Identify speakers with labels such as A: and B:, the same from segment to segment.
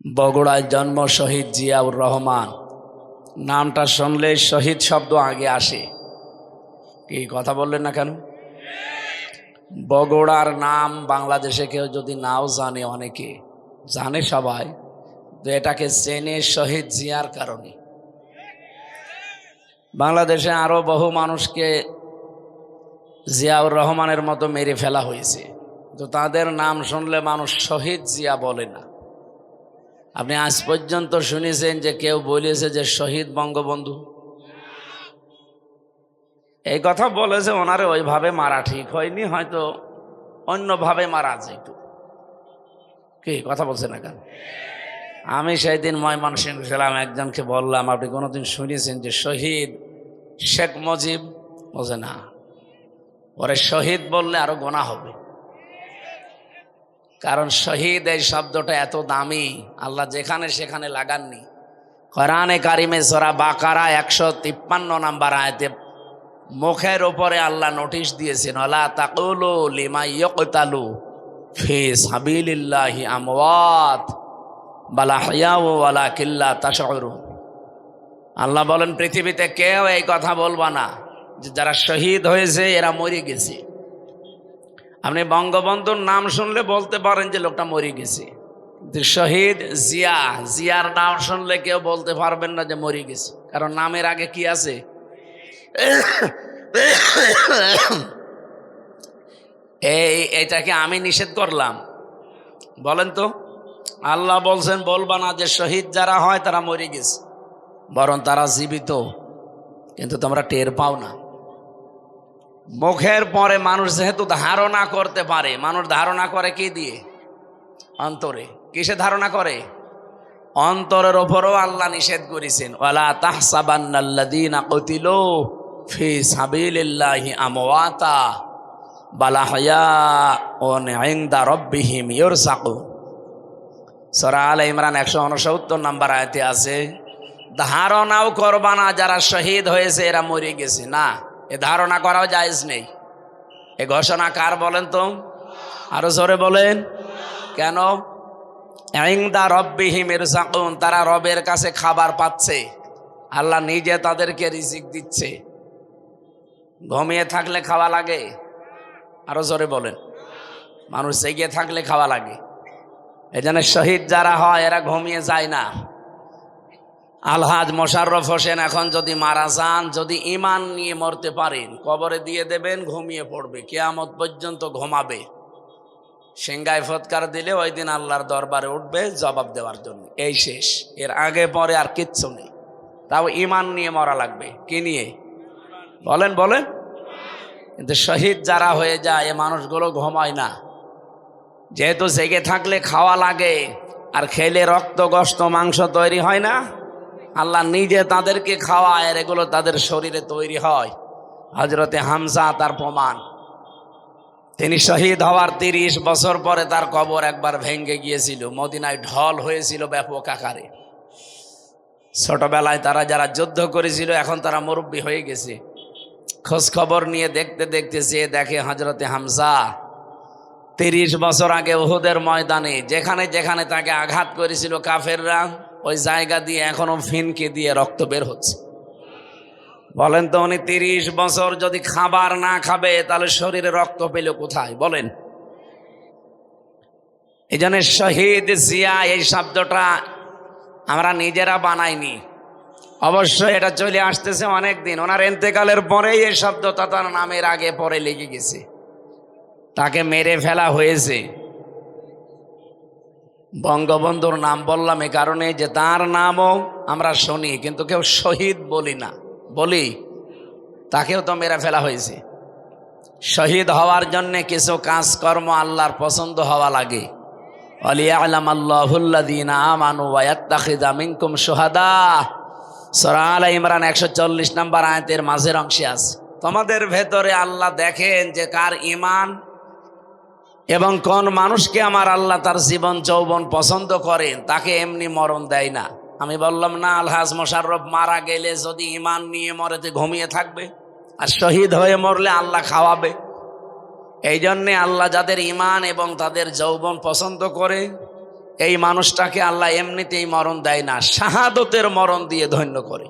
A: বগুড়ায় জন্ম শহীদ জিয়াউর রহমান। নামটা শুনলে শহীদ শব্দ আগে আসে। কি কথা বললেন না কেন? বগুড়ার নাম বাংলাদেশে কেউ যদি নাও জানে, অনেকে জানে, সবাই তো এটাকে চেনে শহীদ জিয়ার কারণে। বাংলাদেশে আরো বহু মানুষকে জিয়াউর রহমানের মতো মেরে ফেলা হয়েছে, তো তাদের নাম শুনলে মানুষ শহীদ জিয়া বলে না। আপনি আজ পর্যন্ত শুনেছেন যে কেউ বলেছে যে শহীদ বঙ্গবন্ধু? এই কথা বলেছে, ওনারে ওইভাবে মারা ঠিক হয়নি, হয়তো অন্যভাবে মারা যেত। কি কথা বলছে না কেন? আমি সেই দিন ময়মনসিংহ ছিলাম, একজনকে বললাম, আপনি কোনোদিন শুনেছেন যে শহীদ শেখ মুজিব? বলছে না। ওরে শহীদ বললে আরো গোনা হবে, কারণ শহীদ এই শব্দটা এত দামি, আল্লাহ যেখানে সেখানে লাগাননি। কোরআনে কারিমে সূরা বাকারা 153 নম্বর আয়াতে মুখের উপরে আল্লাহ নোটিশ দিয়েছেন, ওয়ালা তাকুলু লিমা ইয়ুকতালু ফি সাবিলিল্লাহি আমওয়াত বাল আহইয়াউ ওয়ালাকিন লা তাশউরুন। আল্লাহ বলেন, পৃথিবীতে কেউ এই কথা বলবা না যে যারা শহীদ হয়েছে এরা মরে গেছে। আপনি বঙ্গবন্ধুর নাম শুনলে বলতে পারেন যে লোকটা মরে গেছে, কিন্তু শহীদ জিয়া, জিয়ার নাম শুনলে কেউ বলতে পারবেন না যে মরে গেছে, কারণ নামের আগে কি আছে? এইটাকে আমি নিষেধ করলাম? বলেন তো। আল্লাহ বলছেন বলবা না যে শহীদ যারা হয় তারা মরে গেছে, বরং তারা জীবিত, কিন্তু তোমরা টের পাও না। মুখের পরে মানুষ যেহেতু ধারণা করতে পারে, মানুষ ধারণা করে কি দিয়ে? অন্তরে। কিসে ধারণা করে? অন্তরের ওপরও আল্লাহ নিষেধ করেছেন, ওয়ালা তাহসাবান্নাল্লাযীনা কুতিলু ফি সাবিলিল্লাহি আমওয়াতা বাল আহইয়াউন ইনদা রাব্বিহিম ইরযাকুন। সূরা আলে ইমরান 169 নম্বর আয়াতে আছে, ধারণাও করবা না যারা শহীদ হয়েছে এরা মরে গেছে। না, এ ধারণা করাও জায়েজ নেই। এ ঘোষণা কার বলেন তো? আরো জোরে বলেন। কেন? ইনদা রাব্বিহিম ইরযাকুন, তারা রবের কাছে খাবার পাচ্ছে, আল্লাহ নিজে তাদেরকে রিজিক দিচ্ছে। ঘুমিয়ে থাকলে খাওয়া লাগে? আরো জোরে বলেন। মানুষ জেগে থাকলে খাওয়া লাগে। এই জন্য শহীদ যারা হয় এরা ঘুমিয়ে যায় না। আলহাজ মোশাররফ হোসেন এখন যদি মারা যান, যদি ঈমান নিয়ে মরতে পারেন, কবরে দিয়ে দেবেন, ঘুমিয়ে পড়বে, কিয়ামত পর্যন্ত ঘুমাবে। সিংগায় ফৎকার দিলে ওই দিন আল্লাহর দরবারে উঠবে জবাব দেওয়ার জন্য। এই শেষ, এর আগে পরে আর কিচ্ছু নেই। তাও ঈমান নিয়ে মরা লাগবে। কি নিয়ে? বলেন বলেন। কিন্তু শহীদ যারা হয়ে যায় এ মানুষগুলো ঘুমায় না, যেহেতু জেগে থাকলে খাওয়া লাগে, আর খেলে রক্ত গোশত মাংস তৈরি হয় না, আল্লাহ নিজে তাদেরকে খাওয়ায়, আর এগুলো তাদের শরীরে তৈরি হয়। হযরতে হামজা তার প্রমাণ। তিনি শহীদ হওয়ার 30 বছর পরে তার কবর একবার ভেঙে গিয়েছিল, মদিনায় ঢল হয়েছিল ব্যাপক আকারে। ছোটবেলায় তারা যারা যুদ্ধ করেছিল এখন তারা মুরব্বী হয়ে গেছে, খোঁজ খবর নিয়ে দেখতে দেখতে যেয়ে দেখে হযরতে হামজা 30 বছর আগে উহুদের ময়দানে যেখানে যেখানে তাকে আঘাত করেছিল কাফেররা, ওই জায়গা দিয়ে এখনো ফিনকে দিয়ে রক্ত বের হচ্ছে। বলেন তো, উনি 30 বছর যদি খাবার না খাবে তাহলে শরীরে রক্ত পেল কোথায়? বলেন। এই জন্য শহীদ জিয়া এই শব্দটা আমরা নিজেরা বানাইনি, অবশ্যই এটা চলে আসতেছে অনেক দিন। ওনার ইন্তেকালের পরেই এই শব্দটা তার নামের আগে পরে লেগে গেছে, তাকে মেরে ফেলা হয়েছে। বঙ্গবন্ধুর নাম বললাম এ কারণে যে তার নামও আমরা শুনি, কিন্তু কেউ শহীদ বলি না। বলি তাকেও তো মেরে ফেলা হয়েছে। শহীদ হওয়ার জন্য কিছু কাজকর্ম আল্লাহর পছন্দ হওয়া লাগে। ওয়ালিয়ালামাল্লাহুল্লাযীনা আমানু ওয়া ইয়াত্তাখিযা মিনকুম শুহাদা, সূরা আলে ইমরান 140 নম্বর আয়াতের মাঝের অংশে আছে। তোমাদের ভেতরে আল্লাহ দেখেন যে কার ঈমান এবং কোন মানুষকে আমার আল্লাহ তার জীবন যৌবন পছন্দ করেন, তাকে এমনি মরণ দেয় না। আমি বললাম না, আলহাজ মোশাররফ মারা গেলে যদি ঈমান নিয়ে মরেতে ঘুমিয়ে থাকবে, আর শহীদ হয়ে মরলে আল্লাহ খাওয়াবে। এই জন্যে আল্লাহ যাদের ঈমান এবং তাদের যৌবন পছন্দ করে এই মানুষটাকে আল্লাহ এমনিতেই মরণ দেয় না, শাহাদতের মরণ দিয়ে ধন্য করে।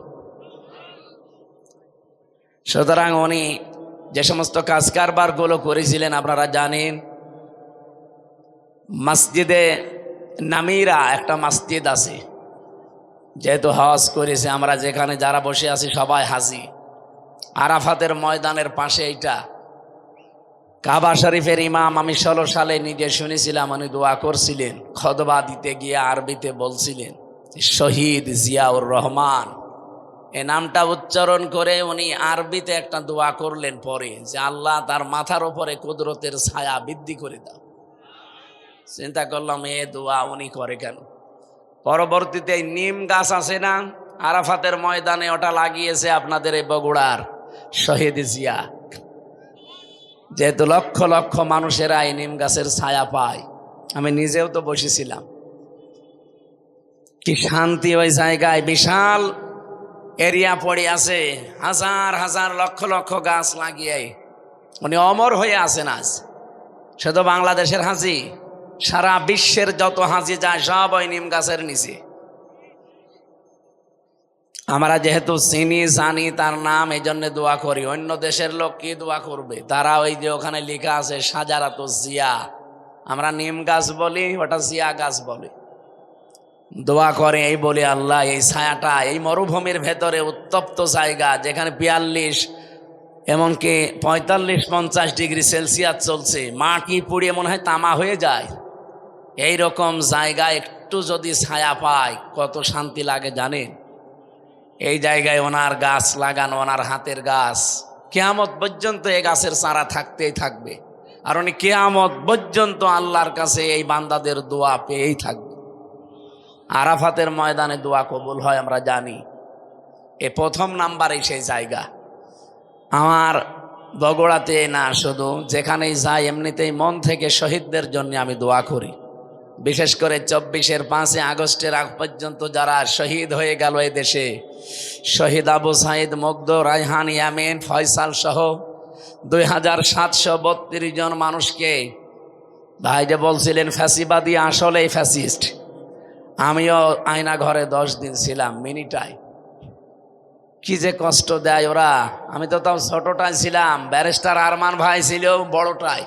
A: সুতরাং উনি যে সমস্ত কাজ কারবার গুলো করেছিলেন আপনারা জানেন। মসজিদে নামিরা একটা মসজিদ আছে, যেহেতু হজ করেছে, আমরা যেখানে যারা বসে আছি সবাই হাজি। আরাফাতের ময়দানের পাশে এইটা কাবা শরীফের ইমাম, আমি 16 সালে নিজে শুনেছিলাম, উনি দোয়া করছিলেন, খতবা দিতে গিয়ে আরবিতে বলছিলেন শহীদ জিয়াউর রহমান, এ নামটা উচ্চারণ করে উনি আরবিতে একটা দোয়া করলেন পরে, যে আল্লাহ তার মাথার উপরে কুদরতের ছায়া বৃদ্ধি করে দাও। চিন্তা করলাম এ দোয়া উনি করে কেন। পরবর্তীতে নিম গাছ আছে না আরাফাতের ময়দানে, ওটা লাগিয়েছে আপনাদের এই বগুড়ার শহীদ জিয়া। যেহেতু লক্ষ লক্ষ মানুষেরা এই নিম গাছের ছায়া পায়, আমি নিজেও তো বসেছিলাম, কি শান্তি ওই জায়গায়। বিশাল এরিয়া পড়ে আছে, হাজার হাজার লক্ষ লক্ষ গাছ লাগিয়ে উনি অমর হয়ে আছেন। আজ শুধু বাংলাদেশের হাজি, সারা বিশ্বের যত হাজি যায় সব ওই নিম গাছের নিচে। আমরা যেহেতু চিনি জানি তার নাম, এই জন্য দোয়া করি। অন্য দেশের লোক কি দোয়া করবে? তারা ওই যে ওখানে লেখা আছে সাজারাত জিয়া, আমরা নিম গাছ বলি, ওটা জিয়া গাছ বলে। দোয়া করে এই বলে, আল্লাহ এই ছায়াটা এই মরুভূমির ভেতরে উত্তপ্ত জায়গা, যেখানে 42 এমনকি 45-50 ডিগ্রি সেলসিয়াস চলছে, মাটি পুড়িয়ে মনে হয় তামা হয়ে যায়, এই রকম জায়গায় একটু যদি ছায়া পায় কত শান্তি লাগে জানেন। এই জায়গায় ওনার গাছ লাগানো, ওনার হাতের গাছ, কিয়ামত পর্যন্ত এই গাছের চারা থাকতেই থাকবে। আর উনি কিয়ামত পর্যন্ত আল্লাহর কাছে এই বান্দাদের দোয়া পেয়েই থাকবে। আরাফাতের ময়দানে দোয়া কবুল হয় আমরা জানি, এ প্রথম নাম্বারে সেই জায়গা। আমার বগুড়াতে না, শুধু যেখানেই যাই এমনিতেই মন থেকে শহীদদের জন্য আমি দোয়া করি। বিশেষ করে 24-এর 5 আগস্টের আগ পর্যন্ত যারা শহীদ হয়ে গেল এই দেশে, শহীদ আবু সাইদ, মুগ্ধ, রায়হান, ইয়ামিন, ফয়সাল সহ 2732 জন মানুষকে, ভাই যে বলছিলেন ফ্যাসিবাদী, আসলেই ফ্যাসিস্ট। আমিও আয়না ঘরে 10 দিন ছিলাম, মিনিটাই কি যে কষ্ট দেয় ওরা। আমি তো তাও ছোটটাই ছিলাম, ব্যারিস্টার আরমান ভাই ছিল বড়টাই।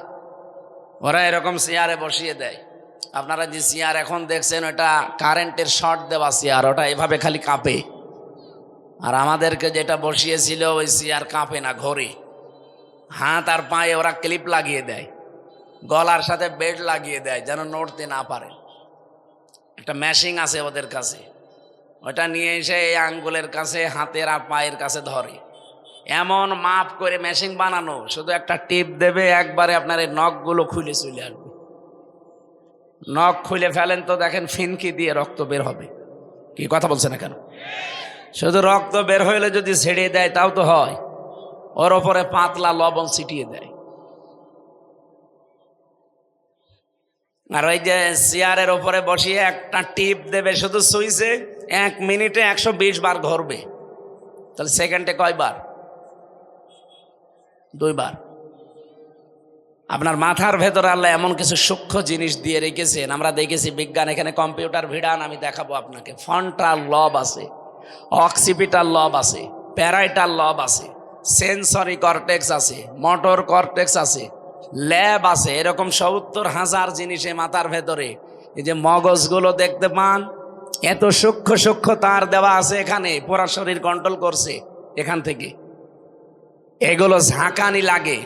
A: ওরা এরকম চেয়ারে বসিয়ে দেয়। আপনারা যে চেয়ার এখন দেখছেন ওটা কারেন্টের শর্ট দেওয়া চেয়ার, ওটা এভাবে খালি কাঁপে। আর আমাদেরকে যেটা বসিয়েছিল ওই চেয়ার কাঁপে না, ঘরে। হাত আর পায়ে ওরা ক্লিপ লাগিয়ে দেয়, গলার সাথে বেল্ট লাগিয়ে দেয় যেন নড়তে না পারে। একটা মেশিং আছে ওদের কাছে, ওটা নিয়ে এসে এই আঙ্গুলের কাছে, হাতের আর পায়ের কাছে ধরে, এমন মাপ করে মেশিং বানানো, শুধু একটা টিপ দেবে, একবারে আপনার এই নখগুলো খুলে চলে আসবে। নখ খুলে ফেলেন তো দেখেন ফিনকি দিয়ে রক্ত বের হবে। কি কথা বলছে না কেন? শুধু রক্ত বের হইলে যদি ছেড়ে দেয় তাও তো হয়, ওর ওপরে পাতলা লবণ ছিটিয়ে দেয়। আর ওই যে চেয়ারের ওপরে বসিয়ে একটা টিপ দেবে শুধু সুইচে, 1 মিনিটে 120 বার ঘুরবে। তাহলে সেকেন্ডে কয়বার? 2 বার। আপনার মাথার ভেতরে আল্লাহ এমন কিছু সূক্ষ্ম জিনিস দিয়ে রেখেছেন, আমরা দেখেছি বিজ্ঞান, এখানে কম্পিউটার ভিড়ান, আমি দেখাবো আপনাকে। ফ্রন্টাল লব আছে, অক্সিপিটাল লব আছে, প্যারাইটাল লব আছে, সেন্সরি কর্টেক্স আছে, মোটর কর্টেক্স আছে, ল্যাব আছে, এরকম 70,000 জিনিসে মাথার ভেতরে। এই যে মগজগুলো দেখতে পান, এত সূক্ষ্ম সূক্ষ্ম তার দেওয়া আছে এখানে, পুরা শরীর কন্ট্রোল করছে এখান থেকে। এগুলো ঝাঁকানি লাগে।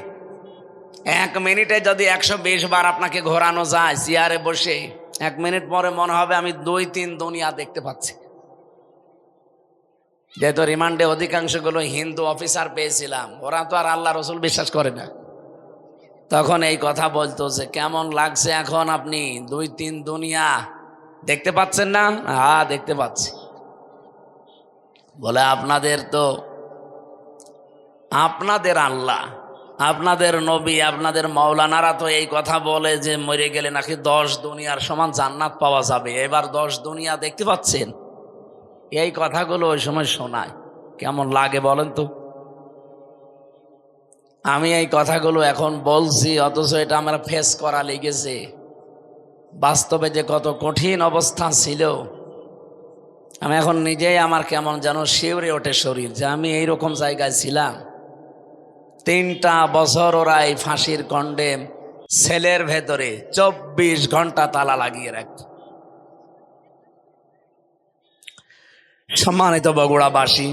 A: 1 মিনিটে যদি 120 বার আপনাকে ঘোরানো যায় চেয়ারে বসে, 1 মিনিট পরে মনে হবে আমি 2-3 দুনিয়া দেখতে পাচ্ছি। যেহেতু রিমান্ডে অধিকাংশগুলো হিন্দু অফিসার পেয়েছিলাম, ওরা তো আর আল্লাহ রসুল বিশ্বাস করে না, তখন এই কথা বলতো যে কেমন লাগছে এখন আপনি 2-3 দুনিয়া দেখতে পাচ্ছেন না? হ্যাঁ দেখতে পাচ্ছি। বলে আপনাদের তো, আপনাদের আল্লাহ, আপনাদের নবী, আপনাদের মাওলানারা তো এই কথা বলে যে মরে গেলে নাকি 10 দুনিয়ার সমান জান্নাত পাওয়া যাবে, এবার 10 দুনিয়া দেখতে পাচ্ছেন। এই কথাগুলো ওই সময় শোনায়, কেমন লাগে বলেন তো? আমি এই কথাগুলো এখন বলছি, অথচ এটা আমার ফেস করা লেগেছে। বাস্তবে যে কত কঠিন অবস্থা ছিল, আমি এখন নিজেই আমার কেমন যেন শিউরে ওঠে শরীর যে আমি এইরকম জায়গায় ছিলাম। 3টা বছর ওরা এই ফাঁসির কন্ডেম সেলের ভেতরে 24 ঘন্টা তালা লাগিয়ে রাখত। সম্মানিত বগুড়াবাসী,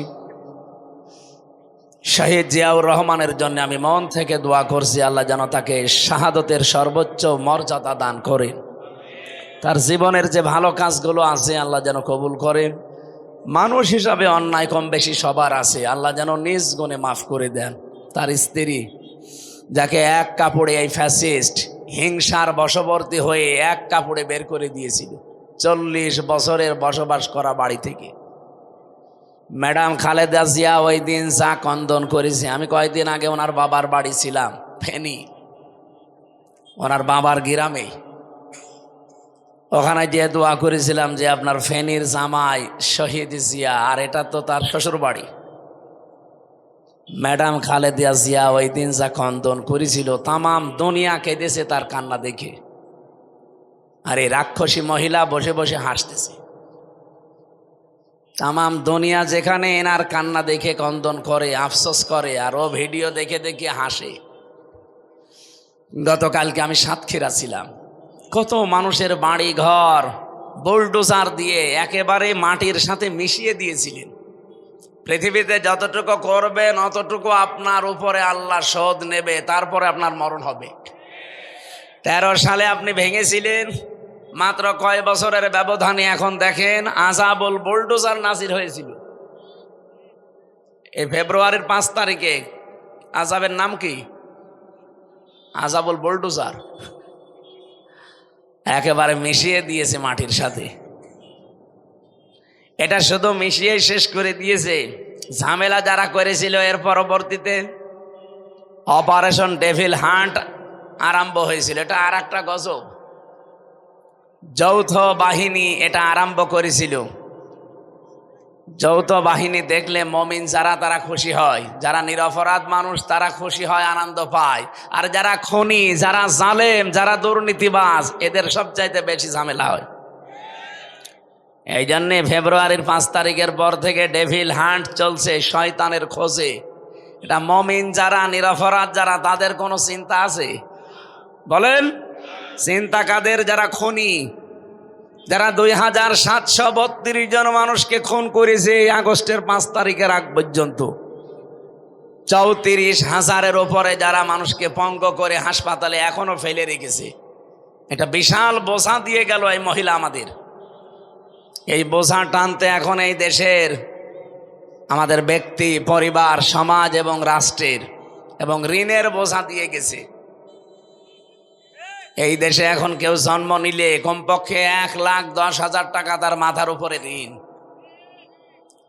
A: শহীদ জিয়াউর রহমানের জন্য আমি মন থেকে দোয়া করছি, আল্লাহ যেন তাকে শাহাদতের সর্বোচ্চ মর্যাদা দান করেন। তার জীবনের যে ভালো কাজগুলো আছে আল্লাহ যেন কবুল করেন। মানুষ হিসাবে অন্যায় কম বেশি সবার আছে, আল্লাহ যেন নিজ গুণে মাফ করে দেন। তার স্ত্রী, যাকে এক কাপড়ে এই ফ্যাসিস্ট হিংসার বশবর্তী হয়ে এক কাপড়ে বের করে দিয়েছিল 40 বছরের বসবাস করা বাড়ি থেকে, ম্যাডাম খালেদা জিয়া ওই দিন যা কন্দন করেছে। আমি কয়েকদিন আগে ওনার বাবার বাড়ি ছিলাম, ফেনী, ওনার বাবার গ্রামে। ওখানে যে দোয়া করেছিলাম যে আপনার ফেনীর জামাই শহীদ জিয়া, আর এটা তো তার শ্বশুর বাড়ি। ম্যাডাম খালেদা জিয়া ওই দিন যা কন্দন করেছিল, তামাম দুনিয়া কেঁদেছে তার কান্না দেখে। আর এই রাক্ষসী মহিলা বসে বসে হাসতেছে। তামাম দুনিয়া যেখানে এনার কান্না দেখে কন্দন করে, আফসোস করে, আর ও ভিডিও দেখে দেখে হাসে। গতকালকে আমি সাতক্ষীরা ছিলাম, কত মানুষের বাড়ি ঘর বুলডোজার দিয়ে একেবারে মাটির সাথে মিশিয়ে দিয়েছিলেন। পৃথিবীতে যতটুকু করবেন অতটুকু আপনার উপরে আল্লাহ শোধ নেবে, তারপরে আপনার মরণ হবে। 13 সালে আপনি ভেঙেছিলেন, মাত্র কয় বছরের ব্যবধানে এখন দেখেন আযাবুল বুলডোজার নাজির হয়েছিল। এই ফেব্রুয়ারির 5 তারিখে আযাবের নাম কি? আযাবুল বুলডোজার। একেবারে মিশিয়ে দিয়েছে মাটির সাথে। এটা শুধু মিশিয়ে শেষ করে দিয়েছে, ঝামেলা যারা করেছিল এর পরবর্তীতে অপারেশন ডেভিল হান্ট আরম্ভ হয়েছিল। এটা আর একটা গজব। যৌথ বাহিনী এটা আরম্ভ করেছিল। যৌথ বাহিনী দেখলে মমিন যারা তারা খুশি হয়, যারা নিরপরাধ মানুষ তারা খুশি হয়, আনন্দ পায়। আর যারা খুনি, যারা জালেম, যারা দুর্নীতিবাজ, এদের সবচাইতে বেশি ঝামেলা হয়। এই জন্যে ফেব্রুয়ারির 5 তারিখের পর থেকে ডেভিল হান্ট চলছে, শয়তানের খোঁজে। এটা মমিন যারা, নিরপরাধ যারা, তাদের কোনো চিন্তা আছে? বলেন, চিন্তা কাদের? যারা খুনি, যারা 2732 জন মানুষকে খুন করেছে এই আগস্টের 5 তারিখের আগ পর্যন্ত। 34,000-এর ওপরে যারা মানুষকে পঙ্গ করে হাসপাতালে এখনো ফেলে রেখেছে। এটা বিশাল বোঝা দিয়ে গেল এই মহিলা আমাদের। এই বোঝা টানতে এখন এই দেশের আমাদের ব্যক্তি, পরিবার, সমাজ এবং রাষ্ট্রের এবং ঋণের বোঝা দিয়ে গেছে। এই দেশে এখন কেউ জন্ম নিলে কমপক্ষে 1,10,000 টাকা তার মাথার উপরে ঋণ।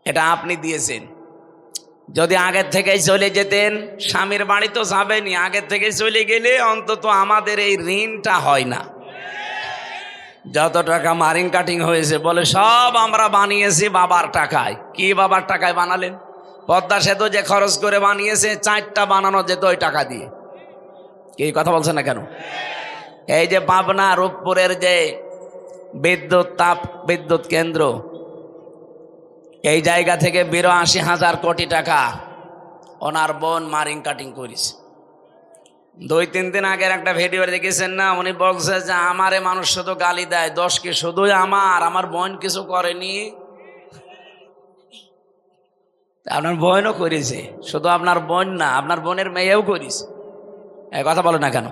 A: এটা আপনি দিয়েছেন। যদি আগের থেকেই চলে যেতেন, স্বামীর বাড়ি তো যাবেনই, আগের থেকে চলে গেলে অন্তত আমাদের এই ঋণটা হয় না। যত টাকা মারিং কাটিং হয়েছে বলে সব আমরা বানিয়েছি বাবার টাকায়। কি বাবার টাকায় বানালেন? পদ্মা সেতু যে খরচ করে বানিয়েছে, 4টা বানানো যেত ওই টাকা দিয়ে। কি কথা বলছেন না কেন? এই যে পাবনা রূপপুরের যে বিদ্যুৎ কেন্দ্র, এই জায়গা থেকে 82,000 কোটি টাকা ওনার বোন মারিং কাটিং করেছে। 2-3 দিন আগের একটা ভিডিও দেখেছেন না? উনি বলছে যে আমারে মানুষ শুধু গালি দেয়, দোষ কি শুধুই আমার বোন কিছু করেনি? আপনার বোনও করেছে, শুধু আপনার বোন না, আপনার বোনের মেয়েও করেছে। এই কথা বলে না কেন?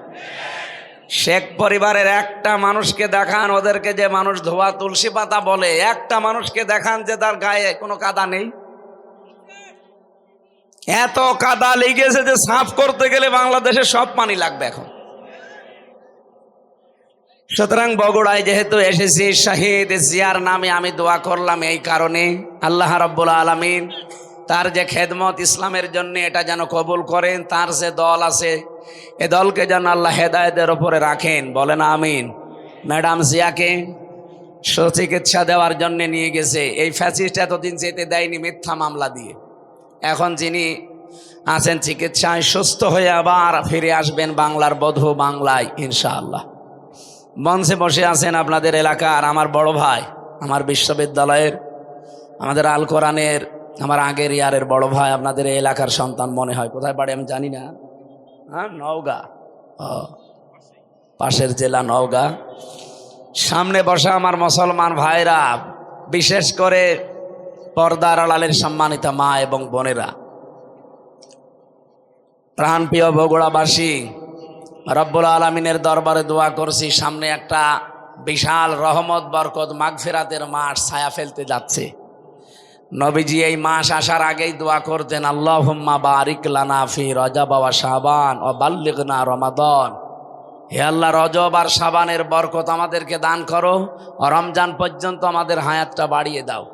A: শেখ পরিবারের একটা মানুষকে দেখান, ওদেরকে যে মানুষ ধোয়া তুলসী পাতা বলে, একটা মানুষকে দেখান যে তার গায়ে কোনো কাদা নেই। এত কাদা লেগেছে যে সাফ করতে গেলে বাংলাদেশে সব পানি লাগবে এখন। সুতরাং বগুড়ায় যেহেতু এসেছি, শহীদ জিয়ার নামে আমি দোয়া করলাম এই কারণে, আল্লাহ রাব্বুল আলামিন তার যে খেদমত ইসলামের জন্য এটা যেন কবুল করেন। তার যে দল আছে, এ দলকে যেন আল্লাহ হেদায়েতের ওপরে রাখেন। বলেন আমিন। ম্যাডাম জিয়াকে সুচিকিৎসা দেওয়ার জন্য নিয়ে গেছে। এই ফ্যাসিস্ট এতদিন যেতে দেয়নি মিথ্যা মামলা দিয়ে। এখন যিনি আছেন চিকিৎসায়, সুস্থ হয়ে আবার ফিরে আসবেন বাংলার বধূ, বাংলায় ইনশাআল্লাহ। মঞ্চে বসে আছেন আপনাদের এলাকার আমার বড় ভাই, আমার বিশ্ববিদ্যালয়ের, আমাদের আল কোরআনের, আমার আগের ইয়ারের বড় ভাই, আপনাদের এই এলাকার সন্তান মনে হয়। কোথায় বাড়ি আমি জানি না। হ্যাঁ, নওগাঁ, পাশের জেলা নওগাঁ। সামনে বসা আমার মুসলমান ভাইরা, বিশেষ করে পর্দার আড়ালের সম্মানিতা মা এবং বোনেরা, প্রাণপ্রিয় বগুড়াবাসী, রব্বুল আলামিনের দরবারে দোয়া করছি, সামনে একটা বিশাল রহমত, বরকত, মাগফিরাতের মাস ছায়া ফেলতে যাচ্ছে। নবীজি এই মাস আসার আগেই দোয়া করতেন, আল্লাহুম্মা বারিক লানা ফি রজব ওয়া শাবান ওয়া বাল্লিগনা রমাদান। হে আল্লাহ, রজব আর শাবানের বরকত আমাদেরকে দান করো, রমজান পর্যন্ত আমাদের হায়াতটা বাড়িয়ে দাও।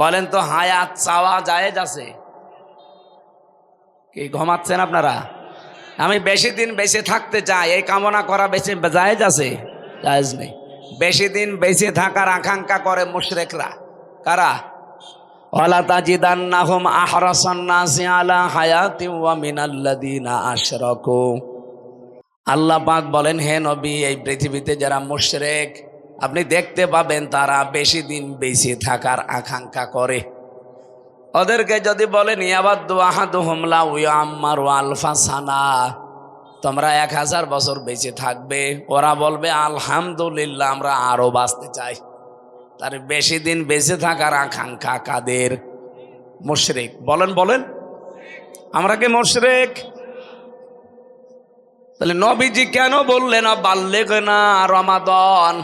A: বলেন তো, হায়াত চাওয়া জায়েজ আছে? কি ঘুমাচ্ছেন আপনারা? আমি বেশি দিন বেঁচে থাকতে চাই, এই কামনা করা বেশি জায়েজ আছে? জায়েজ নেই। বেশি দিন বেঁচে থাকার আকাঙ্ক্ষা করে মুশরিকরা। কারা? ওয়ালা তাজিদান্নাহুম আহরাসান নাসি আলা হায়াতিন ওয়া মিনাল্লাযিনা আশরাকু। আল্লাহ পাক বলেন, হে নবী, এই পৃথিবীতে যারা মুশরিক আপনি দেখতে পাবেন তারা বেশি দিন বেঁচে থাকার আকাঙ্ক্ষা করে। ওদেরকে যদি বলেন ইয়াবাদু আহাদুহুম লাউ ইয়াম্মারু আলফা সানা, তোমরা 1000 বছর বেঁচে থাকবে, ওরা বলবে আলহামদুলিল্লাহ, আমরা আরো বাঁচতে চাই। তার বেশি দিন বেঁচে থাকার আকাঙ্ক্ষা কাদের? মুশরিক। বলেন বলেন, আমরা কি মুশরিক? তাহলে নবীজি কেন বললেন বাল্লিগনা রমাদান?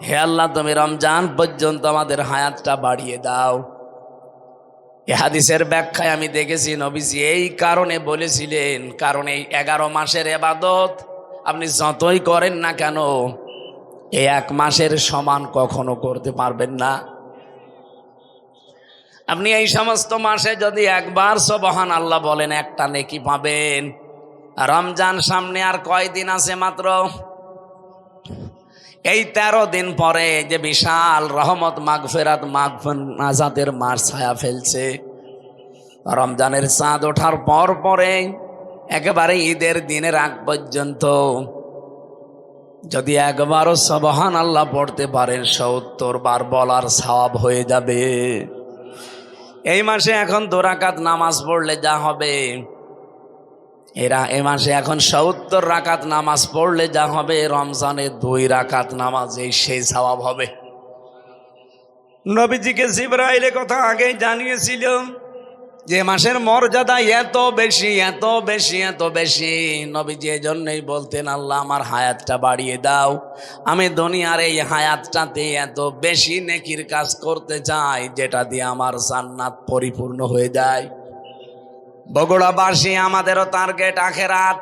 A: হে আল্লাহ, তুমি রমজান পর্যন্ত আমাদের হায়াতটা বাড়িয়ে দাও। এই হাদিসের ব্যাখ্যায় আমি দেখেছি নবীজি এই কারণে বলেছিলেন, কারণ এই 11 মাসের ইবাদত আপনি যতই করেন না কেন এই 1 মাসের সমান কখনো করতে পারবেন না। আপনি এই সমস্ত মাসে যদি একবার সুবহানাল্লাহ বলেন, একটা নেকি পাবেন। রমজান সামনে আর কয়দিন আছে? মাত্র এই 13 দিন পরে যে বিশাল রহমত, মাগফিরাত, নাজাতের মাস ছায়া ফেলছে। রমজানের চাঁদ ওঠার পর পরে একেবারে ঈদের দিনের আগ পর্যন্ত যদি একবারও সুবহানাল্লাহ পড়তে পারেন, 70 বার বলার সওয়াব হয়ে যাবে। এই মাসে এখন 2 রাকাত নামাজ পড়লে যা হবে, এই মাসে এখন 70 রাকাত নামাজ পড়লে যা হবে, রমজানে 2 রাকাত নামাজে সেই সওয়াব হবে। নবীজিকে জিবরাইল কথা আগেই জানিয়েছিল যে মাসের মর্যাদা এত বেশি, এত বেশি, এত বেশি। নবীজি এই জন্যই বলতেন, আল্লাহ আমার হায়াতটা বাড়িয়ে দাও, আমি দুনিয়ার এই হায়াতটাতে এত বেশি নেকির কাজ করতে চাই যেটা দিয়ে আমার জান্নাত পরিপূর্ণ হয়ে যায়। বগুড়াবাসী, আমাদেরও টার্গেট আখেরাত।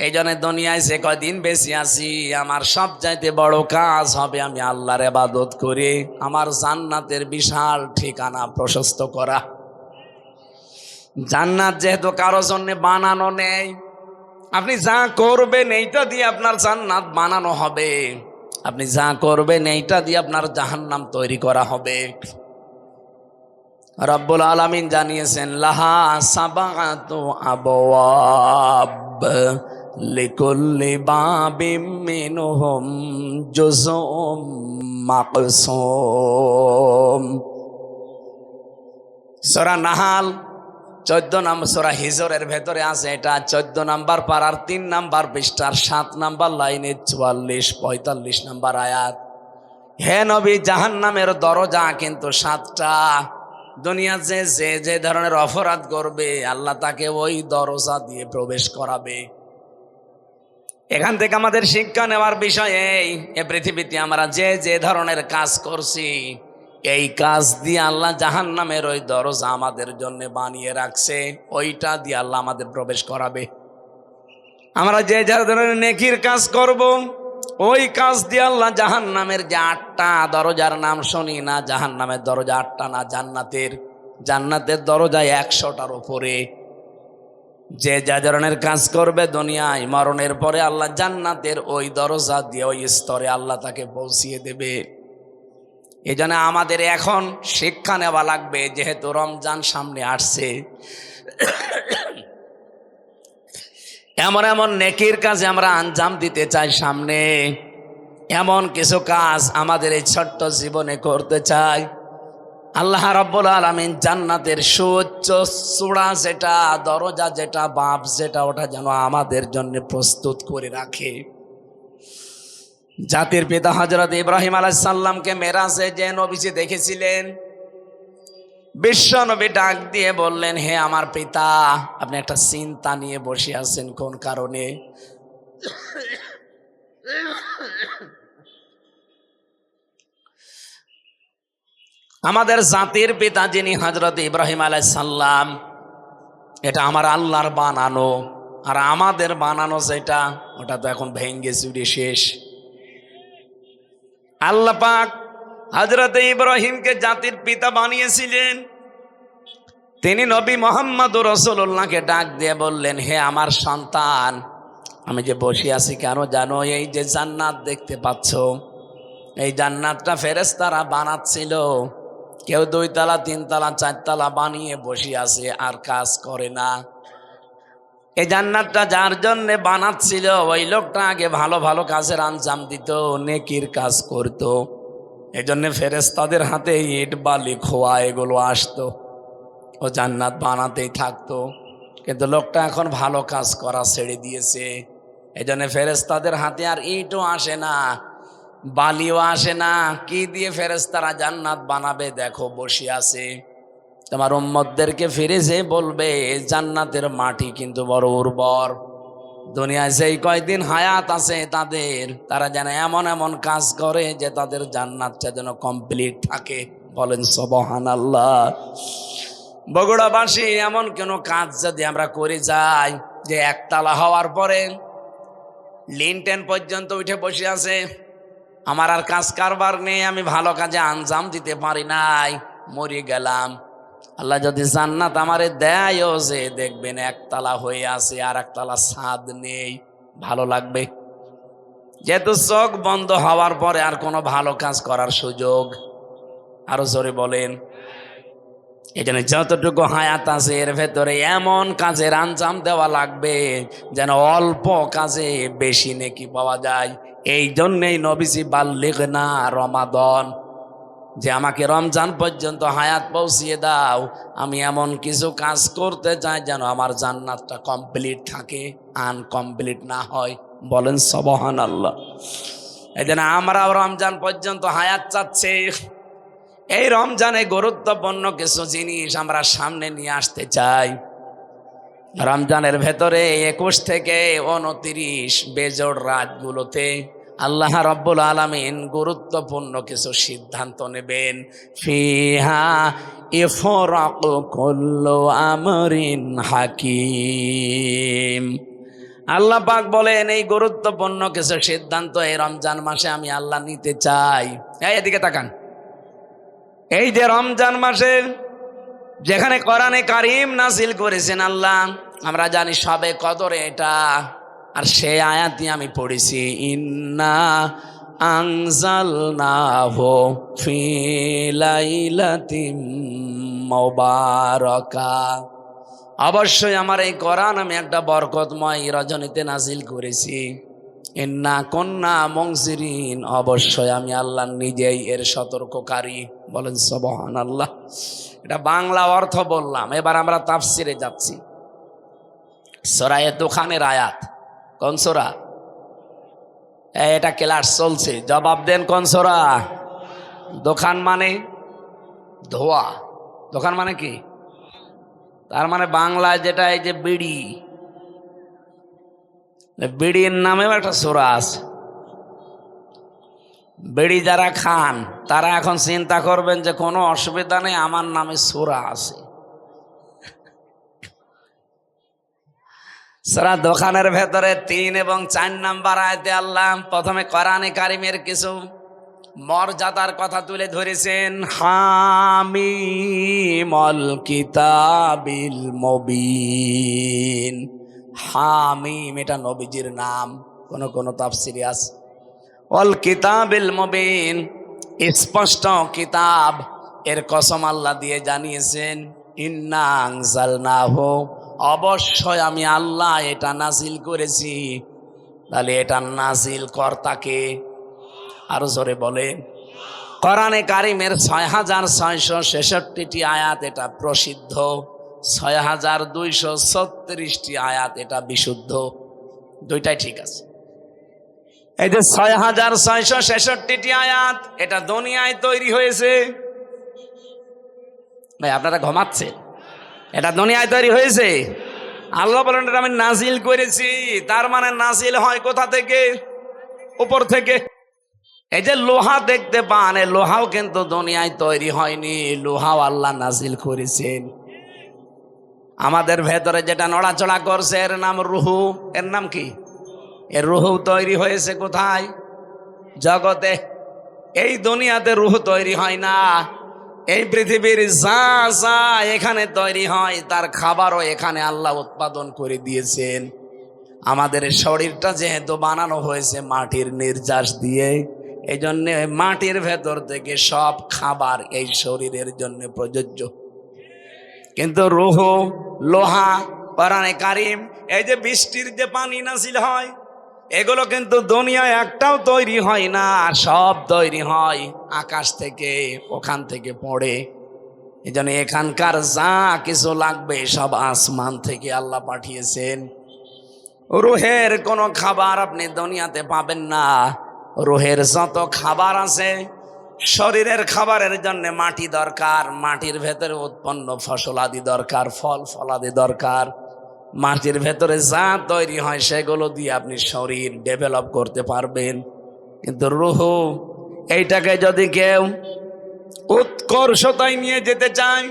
A: এই জন্য দুনিয়ায় যে কয়দিন বেশি আছি, আমার সবচাইতে বড় কাজ হবে আমি আল্লাহর ইবাদত করে আমার জান্নাতের বিশাল ঠিকানা প্রশস্ত করা। জান্নাত যেহেতু কারো জন্য বানানো নেই, আপনি যা করবেন এইটা দিয়ে আপনার জান্নাত বানানো হবে। আপনি যা করবেন এইটা দিয়ে আপনার জাহান্নাম তৈরি করা হবে। রব্বুল আলামিন জানিয়েছেন, লাহা সাবাতু আবওয়াব লিকুল্লি বাবিম মিনহুম জুজউম মাকসুম। সূরা নাহাল 14 নম্বর, সূরা হিজরের ভেতরে আছে। এটা 14 নম্বর পারার 3 নম্বর পৃষ্ঠার 7 নম্বর লাইনে 44-45 নম্বর আয়াত। হে নবী, জাহান্নামের দরজা কিন্তু 7টা। দুনিয়া যে ধরনের অপরাধ করবে, আল্লাহ তাকে ওই দরজা দিয়ে প্রবেশ করাবে। এখান থেকে আমাদের শিক্ষা নেওয়ার বিষয় এই পৃথিবীতে আমরা যে ধরনের কাজ করছি, এই কাজ দিয়ে আল্লাহ জাহান্নামের ওই দরজা আমাদের জন্য বানিয়ে রাখছে, ওইটা দিয়ে আল্লাহ আমাদের প্রবেশ করাবে। আমরা যে ধরনের নেকির কাজ করব, ওই কাজ দিয়ে আল্লাহ জাহান্নামের যে 8টা দরজার নাম শুনি না, জাহান্নামের দরজা 8টা না, জান্নাতের দরজা 100টার উপরে। যে ধরনের কাজ করবে দুনিয়ায়, মরণের পরে আল্লাহ জান্নাতের ওই দরজা দিয়ে ওই স্তরে আল্লাহ তাকে পৌঁছিয়ে দেবে। এই জন্য আমাদের এখন শিক্ষা নেওয়া লাগবে, যেহেতু রমজান সামনে আসছে, এমন এমন নেকির কাজে আমরা আঞ্জাম দিতে চাই সামনে। এমন কিছু কাজ আমাদের এই ছোট্ট জীবনে করতে চাই। আল্লাহ রাব্বুল আলামিন জান্নাতের সুউচ্চ চূড়া যেটা, দরজা যেটা, বাপ যেটা, ওটা যেন আমাদের জন্য প্রস্তুত করে রাখে। জাতির পিতা হযরত ইব্রাহিম আলাইহিস সালামকে মেরাজে যে নবীজি দেখেছিলেন, বিশ্ব নবী ডাক দিয়ে বললেন, হে আমার পিতা, আপনি একটা চিন্তা নিয়ে বসে আছেন কোন কারণে? আমাদের জাতির পিতা যিনি হযরত ইব্রাহিম আলাইহিস সালাম, এটা আমার আল্লাহর বানানো, আর আমাদের বানানো যেটা, ওটা তো এখন ভেঙ্গে চুরে শেষ। আল্লাহ পাক হযরত ইব্রাহিমকে জাতির পিতা বানিয়েছিলেন। তিনি নবী মুহাম্মদুর রাসূলুল্লাহকে ডাক দিয়ে বললেন, হে আমার সন্তান, আমি যে বসে আছি কেন জানো? এই যে জান্নাত দেখতে পাচ্ছ, এই জান্নাতটা ফেরেশতারা বানাচ্ছিল। কেউ 2 তলা 3 তলা 4 তলা বানিয়ে বসে আছে আর কাজ করে না। এই জান্নাতটা যার জন্য বানাচ্ছিল, ওই লোকটা আগে ভালো ভালো কাজের আঞ্জাম দিত, নেকির কাজ করত। এই জন্য ফেরেশতাদের হাতে ইট বালি খোয়া এগুলো আসতো, ও জান্নাত বানাতেই থাকতো। কিন্তু লোকটা এখন ভালো কাজ করা ছেড়ে দিয়েছে। এই জন্য ফেরেশতাদের হাতে আর ইটও আসে না, বালিও আসে না। কি দিয়ে ফেরেশতারা জান্নাত বানাবে? দেখো বসে আছে। তোমার উম্মতদেরকে ফিরে যে বলবে, জান্নাতের মাটি কিন্তু বড় উর্বর। দুনিয়ায় যেই কয়দিন হায়াত আছে তাদের, তারা যেন এমন এমন কাজ করে যে তাদের জান্নাতটা যেন কমপ্লিট থাকে। বলেন সুবহানাল্লাহ। বগুড়াবাসী, এমন কোনো কাজ যদি আমরা করে যাই যে একতলা হওয়ার পরে লিনটেন পর্যন্ত উঠে বসে আছে, আমার আর কাজ কারবার নেই, আমি ভালো কাজে আঞ্জাম দিতে পারি নাই, মরে গেলাম। আল্লাহ যদি জান্নাত আমারে দেয়ও, যে দেখবেন একতলা হয়ে আছে আর একতলা ছাদ নেই, ভালো লাগবে? যেহেতু চোখ বন্ধ হওয়ার পরে আর কোনো ভালো কাজ করার সুযোগ, আরো জোরে বলেন। এই জন্য যতটুকু হায়াত আছে এর ভেতরে এমন কাজের আঞ্জাম দেওয়া লাগবে যেন অল্প কাজে বেশি নেকি পাওয়া যায়। এই জন্যেই নবীজি বাল্লিগনা রমাদান, যে আমাকে রমজান পর্যন্ত হায়াত পৌঁছিয়ে দাও, আমি এমন কিছু কাজ করতে চাই যেন আমার জান্নাতটা কমপ্লিট থাকে, আনকমপ্লিট না হয়। বলেন সুবহানাল্লাহ। এই জন্য আমরাও রমজান পর্যন্ত হায়াত চাচ্ছি। এই রমজানে গুরুত্বপূর্ণ কিছু জিনিস আমরা সামনে নিয়ে আসতে চাই। রমজানের ভেতরে 21 থেকে 29 বেজোড় রাতগুলোতে আল্লাহ রাব্বুল আলামিন গুরুত্বপূর্ণ কিছু সিদ্ধান্ত নেবেন। ফিহা ইফরাকু কুল্লু আমরিন হাকিম। আল্লাহ পাক বলেন, এই গুরুত্বপূর্ণ কিছু সিদ্ধান্ত এই রমজান মাসে আমি আল্লাহ নিতে চাই। এদিকে তাকান। এই যে রমজান মাসে যেখানে কোরআনে কারীম নাজিল করেছেন আল্লাহ, আমরা জানি সবে কদরে এটা, আর সেই আয়াতই আমি পড়েছি, ইন্না আনজালনাহু ফি লাইলাতিম মুবারাকা। অবশ্যই আমার এই কোরআন আমি একটা বরকতময় রজনীতে নাজিল করেছি। ইন্না কুন্না মুনজিরিন, অবশ্যই আমি আল্লাহ নিজেই এর সতর্ককারী। বলেন সুবহানাল্লাহ। এটা বাংলা অর্থ বললাম, এবার আমরা তাফসিরে যাচ্ছি। সূরা দুখানের আয়াত। কোন সূরা? এটা ক্লাস চলছে, জবাব দেন কোন সূরা? দোকান মানে ধোয়া। দোকান মানে কি? তার মানে বাংলায় যেটা, এই যে বিড়ি, বিড়ির নামেও একটা সূরা আছে। বিড়ি যারা খান তারা এখন চিন্তা করবেন যে কোনো অসুবিধা নেই, আমার নামে সূরা আছে। সূরা দোকানের ভেতরে 3 এবং 4 নাম্বার আয়াতে আল্লাহ প্রথমে কোরআনে কারীমের কিছু মর্যাদার কথা তুলে ধরেছেন। হামিমুল কিতাবিল মুবিন। হামিম এটা নবীজির নাম, কোন কোন তাফসিরে আছে। অল কিতাবিল মুবিন, স্পষ্ট কিতাব, এর কসম আল্লাহ দিয়ে জানিয়েছেন, ইন্না আনজালনাহু, অবশ্যই আমি আল্লাহ এটা নাজিল করেছি। তাহলে এটা নাজিল কর্তাকে, আরো জোরে বলেন। কোরআনে কারিমের ৬,৬৬৬টি আয়াত এটা প্রসিদ্ধ, ৬,২৩৬টি আয়াত এটা বিশুদ্ধ। দুইটাই ঠিক আছে। এই যে ৬,৬৬৬টি আয়াত এটা দুনিয়ায় তৈরি হয়েছে। ভাই আপনারা ঘুমাচ্ছেন? এটা দুনিয়ায় তৈরি হয়েছে। আল্লাহ বলেন এটা আমি নাজিল করেছি। তার মানে নাজিল হয় কোথা থেকে? উপর থেকে। এই যে লোহা দেখতে পান, এই লোহাও কিন্তু দুনিয়ায় তৈরি হয়নি, লোহাও আল্লাহ নাজিল করেছেন। আমাদের ভেতরে যেটা নড়াচড়া করছে এর নাম রুহু। এর নাম কি? এর রুহু তৈরি হয়েছে কোথায়? জগতে। এই দুনিয়াতে রুহু তৈরি হয় না। এই পৃথিবীর যা যা এখানে তৈরি হয় তার খাবারও এখানে আল্লাহ উৎপাদন করে দিয়েছেন। আমাদের শরীরটা যেহেতু বানানো হয়েছে মাটির নির্যাস দিয়ে, এই জন্য মাটির ভেতর থেকে সব খাবার এই শরীরের জন্য প্রযোজ্য। কিন্তু রুহ, লোহা, কোরআনে কারিম, এই যে বৃষ্টির যে পানি নাজিল হয়, এগুলো কিন্তু দুনিয়ায় একটাও তৈরি হয় না, সব তৈরি হয় আকাশ থেকে, ওখান থেকে পড়ে। এই জন্য এখানকার যা কিছু লাগবে সব আসমান থেকে আল্লাহ পাঠিয়েছেন। রুহের কোনো খাবার আপনি দুনিয়াতে পাবেন না। রুহের যত খাবার আছে, শরীরের খাবারের জন্য মাটি দরকার, মাটির ভেতরে উৎপন্ন ফসল আদি দরকার, ফল ফলাদি দরকার। মাটির ভেতরে যা তৈরি হয় সেগুলো দিয়ে আপনি শরীর ডেভেলপ করতে পারবেন। কিন্তু রুহ, এইটাকে যদি কেউ উৎকর্ষতায় নিয়ে যেতে চায়,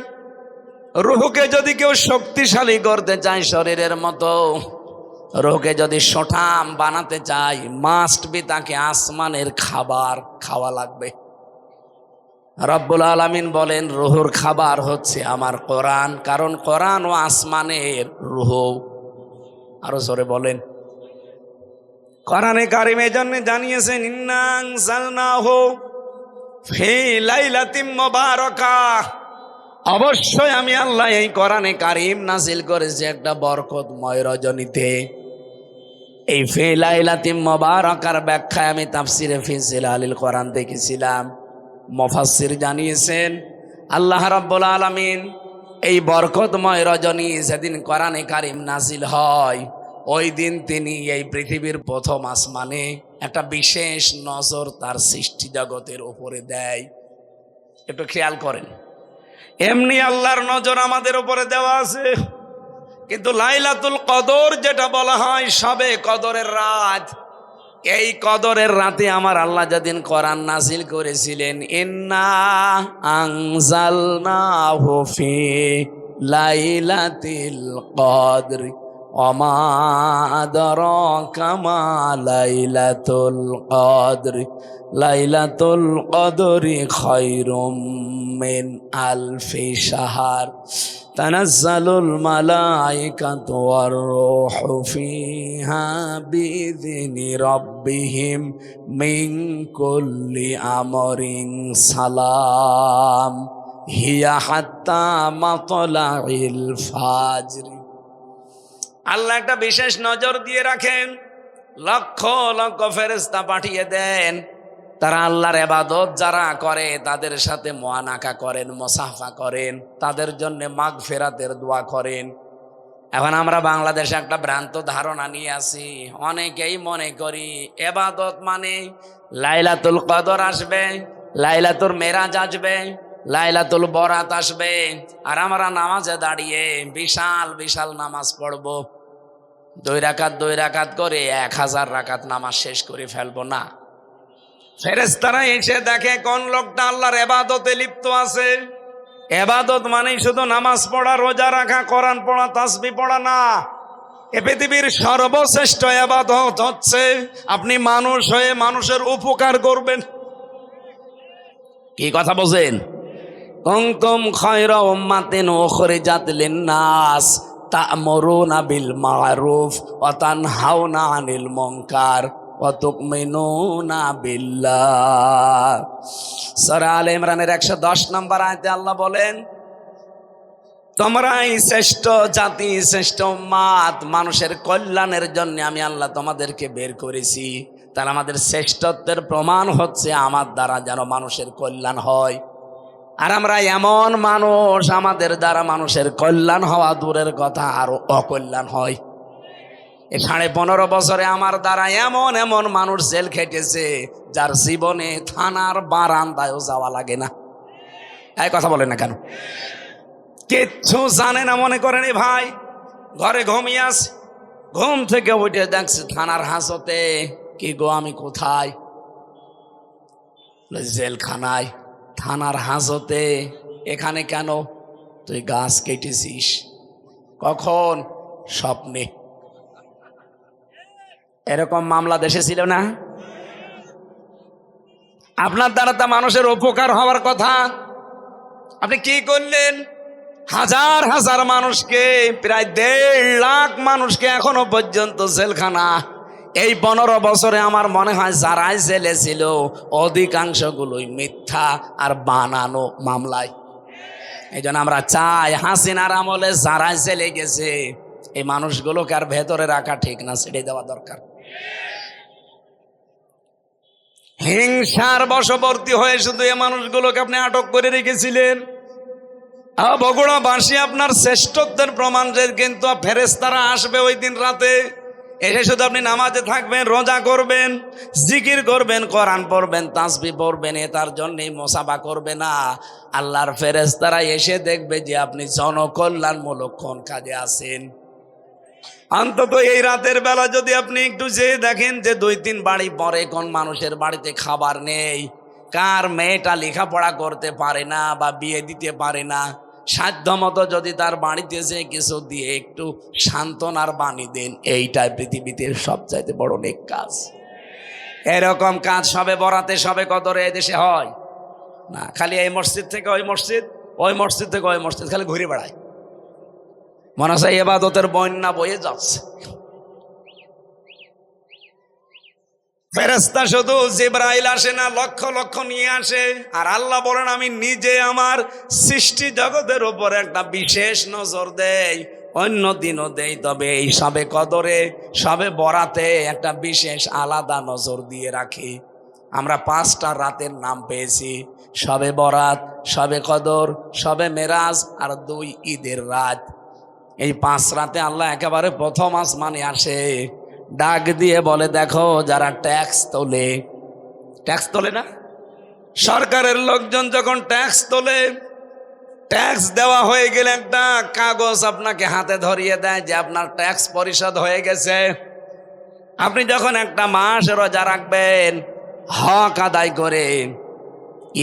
A: রুহকে যদি কেউ শক্তিশালী করতে চায় শরীরের মতো, রুহকে যদি সঠাম বানাতে চায়, মাস্ট বি তাকে আসমানের খাবার খাওয়া লাগবে। রব্বুল আলামিন বলেন রুহুর খাবার হচ্ছে আমার কোরআন, কারণ কোরআন ও আসমানের রুহ। আরো জোরে বলেন। কোরআনে কারিম এই জন্য জানিয়েছেন ইন্না আনজালনাহু ফি লাইলাতিম মুবারাকাহ, অবশ্যই আমি আল্লাহ এই কোরআনে কারিম নাজিল করেছি একটা বরকতময় রজনীতে। এই ফি লাইলাতিম মুবারাকার ব্যাখ্যায় আমি তাফসিরে ফি জিলালিল কোরআন দেখেছিলাম। মুফাসসির জানিয়েছেন আল্লাহ রাব্বুল আলামিন এই বরকতময় রজনী যেদিন কোরআনে কারিম নাজিল হয়, ওই দিন তিনি এই পৃথিবীর প্রথম আসমানে একটা বিশেষ নজর তার সৃষ্টি জগতের উপরে দেয়। একটু খেয়াল করেন। এমনি আল্লাহর নজর আমাদের উপরে দেওয়া আছে, কিন্তু লাইলাতুল কদর যেটা বলা হয় সবে কদরের রাত, এই কদরের রাতে আমার আল্লাহ যেদিন কোরআন নাজিল করেছিলেন, ইন্না আনজালনাহু ফি লাইলাতিল কদর ওমা আদরাকা মা লাইলাতুল কদর লাইলাতুল কদরি খায়রুম মিন আলফি শাহর তানাজ্জালুল মালাইকাতু ওয়ার রূহু ফিহা বিইذনি রাব্বিহিম মিন কুল্লি আমরিন সালাম হিয়া হাত্তা মাতলাইল ফাজর। আল্লাহ একটা বিশেষ নজর দিয়ে রাখেন, লক্ষ লক্ষ ফেরেশতা পাঠিয়ে দেন, তারা আল্লাহর ইবাদত যারা করে তাদের সাথে মুআনাকা করেন, মুসাফা করেন, তাদের জন্য মাগফিরাতের দোয়া করেন। এখন আমরা বাংলাদেশে একটা ভ্রান্ত ধারণা নিয়ে আসি, অনেকেই মনে করি ইবাদত মানে লাইলাতুল কদর আসবে, লাইলাতুল মেরাজ আসবে, লাইলাতুল বরাত আসবে, আর আমরা নামাজে দাঁড়িয়ে বিশাল বিশাল নামাজ পড়বো, 2 রাকাত করে 1000 রাকাত নামাজ শেষ করে ফেলবো না। ফেরেশতারা এসে দেখে কোন লোকটা আল্লাহর ইবাদতে লিপ্ত আছে। ইবাদত মানে শুধু নামাজ পড়া, রোজা রাখা, কোরআন পড়া, তাসবিহ পড়া না। এ পৃথিবীর সর্বশ্রেষ্ঠ ইবাদত হচ্ছে আপনি মানুষ হয়ে মানুষের উপকার করবেন। কি কথা বলেন? কুনতুম খায়রা উম্মাতিন উখরিজাত লিন-নাস তা'মুরুনা বিল মা'রুফ ওয়া তানহাউনা আনিল মুনকার ওয়া তু'মিনুনা বিল্লাহ। সূরা আলে ইমরানের 110 নম্বর আয়াতে আল্লাহ বলেন, তোমরাই শ্রেষ্ঠ জাতি, শ্রেষ্ঠ উম্মাত, মানুষের কল্যাণের জন্য আমি আল্লাহ তোমাদেরকে বের করেছি। তাহলে আমাদের শ্রেষ্ঠত্বের প্রমাণ হচ্ছে আমার দ্বারা যেন মানুষের কল্যাণ হয়। আর আমরা এমন মানুষ, আমাদের দ্বারা মানুষের কল্যাণ হওয়া দূরের কথা, আরো অকল্যাণ হয়। এই 15.5 বছরে আমার দ্বারা এমন এমন মানুষ জেল খেটেছে যার জীবনে থানার বারান্দায়ও যাওয়া লাগে না। এই কথা বলে না কেন? কিচ্ছু জানে না মনে করেন। ভাই ঘরে ঘুমিয়ে আছে, ঘুম থেকে উঠে দেখছে থানার হাজতে। কি গো, আমি কোথায়? জেলখানায়। থানার হাজতে? এখানে কেন? তুই গাছ কেটেছিস। কখন? স্বপ্নে। এরকম মামলা দেশে ছিল না? আপনার দ্বারা তা মানুষের উপকার হওয়ার কথা, আপনি কি করলেন? হাজার হাজার মানুষকে, প্রায় 1.5 লাখ মানুষকে এখনো পর্যন্ত জেলখানা। এই 15 বছরে আমার মনে হয় যারাই জেলে ছিল অধিকাংশগুলোই মিথ্যা আর বানানো মামলায়। এই জন্য আমরা চাই হাসিনার আমলে যারাই জেলে গেছে এই মানুষগুলোকে আর ভেতরে রাখা ঠিক না, ছেড়ে দেওয়া দরকার। হিংসার বশবর্তী হয়ে শুধু এই মানুষগুলোকে আপনি আটক করে রেখেছিলেন। বগুড়াবাসী আপনার শ্রেষ্ঠত্বের প্রমাণ, যে কিন্তু ফেরেশতারা আসবে ওই দিন রাতে, এসে শুধু আপনি নামাজে থাকবেন, রোজা করবেন, জিকির করবেন, কোরআন পড়বেন, তাসবিহ পড়বেন, তার জন্যই মুসাফা করবে না। আল্লাহর ফেরেশতারা এসে দেখবে যে আপনি জনকল্যাণমূলক কোন কাজে আছেন। অন্তত এই রাতের বেলা যদি আপনি একটু যেয়ে দেখেন যে 2-3 বাড়ি পরে কোন মানুষের বাড়িতে খাবার নেই, কার মেয়েটা লেখাপড়া করতে পারে না বা বিয়ে দিতে পারে না, সাধ্য মতো যদি তার বাড়িতে যে কিছু দিয়ে একটু সান্ত্বনার বাণী দেন, এইটাই পৃথিবীতে সবচাইতে বড় নেক কাজ। এরকম কাজ সবে বরাতে, সবে কদরে এদেশে হয় না। খালি এই মসজিদ থেকে ওই মসজিদ, ওই মসজিদ থেকে ওই মসজিদ, খালি ঘুরে বেড়ায়। মনে হয় ইবাদতের বন্যা বয়ে যাচ্ছে। ফেরেশতা শুধু জিবরাইল আসে না, লক্ষ লক্ষ নিয়ে আসে। আর আল্লাহ বলেন আমি নিজে আমার সৃষ্টি জগতের উপর একটা বিশেষ নজর দেই, অন্য দিনও দেই, তবে এই সবে কদরে, সবে বরাতে একটা বিশেষ আলাদা নজর দিয়ে রাখি। আমরা 5টা রাতের নাম পেয়েছি: সবে বরাত, সবে কদর, সবে মেরাজ আর 2 ঈদের রাত। এই 5 রাতে আল্লাহ একেবারে প্রথম আসমানে আসে, ডাক দিয়ে বলে, দেখো যারা ট্যাক্স তোলে না, সরকারের লোকজন যখন ট্যাক্স তোলে, ট্যাক্স দেওয়া হয়ে গেলে একটা কাগজ আপনাকে হাতে ধরিয়ে দেয় যে আপনার ট্যাক্স পরিশোধ হয়ে গেছে। আপনি যখন একটা মাস রোজা রাখবেন, হক আদায় করে,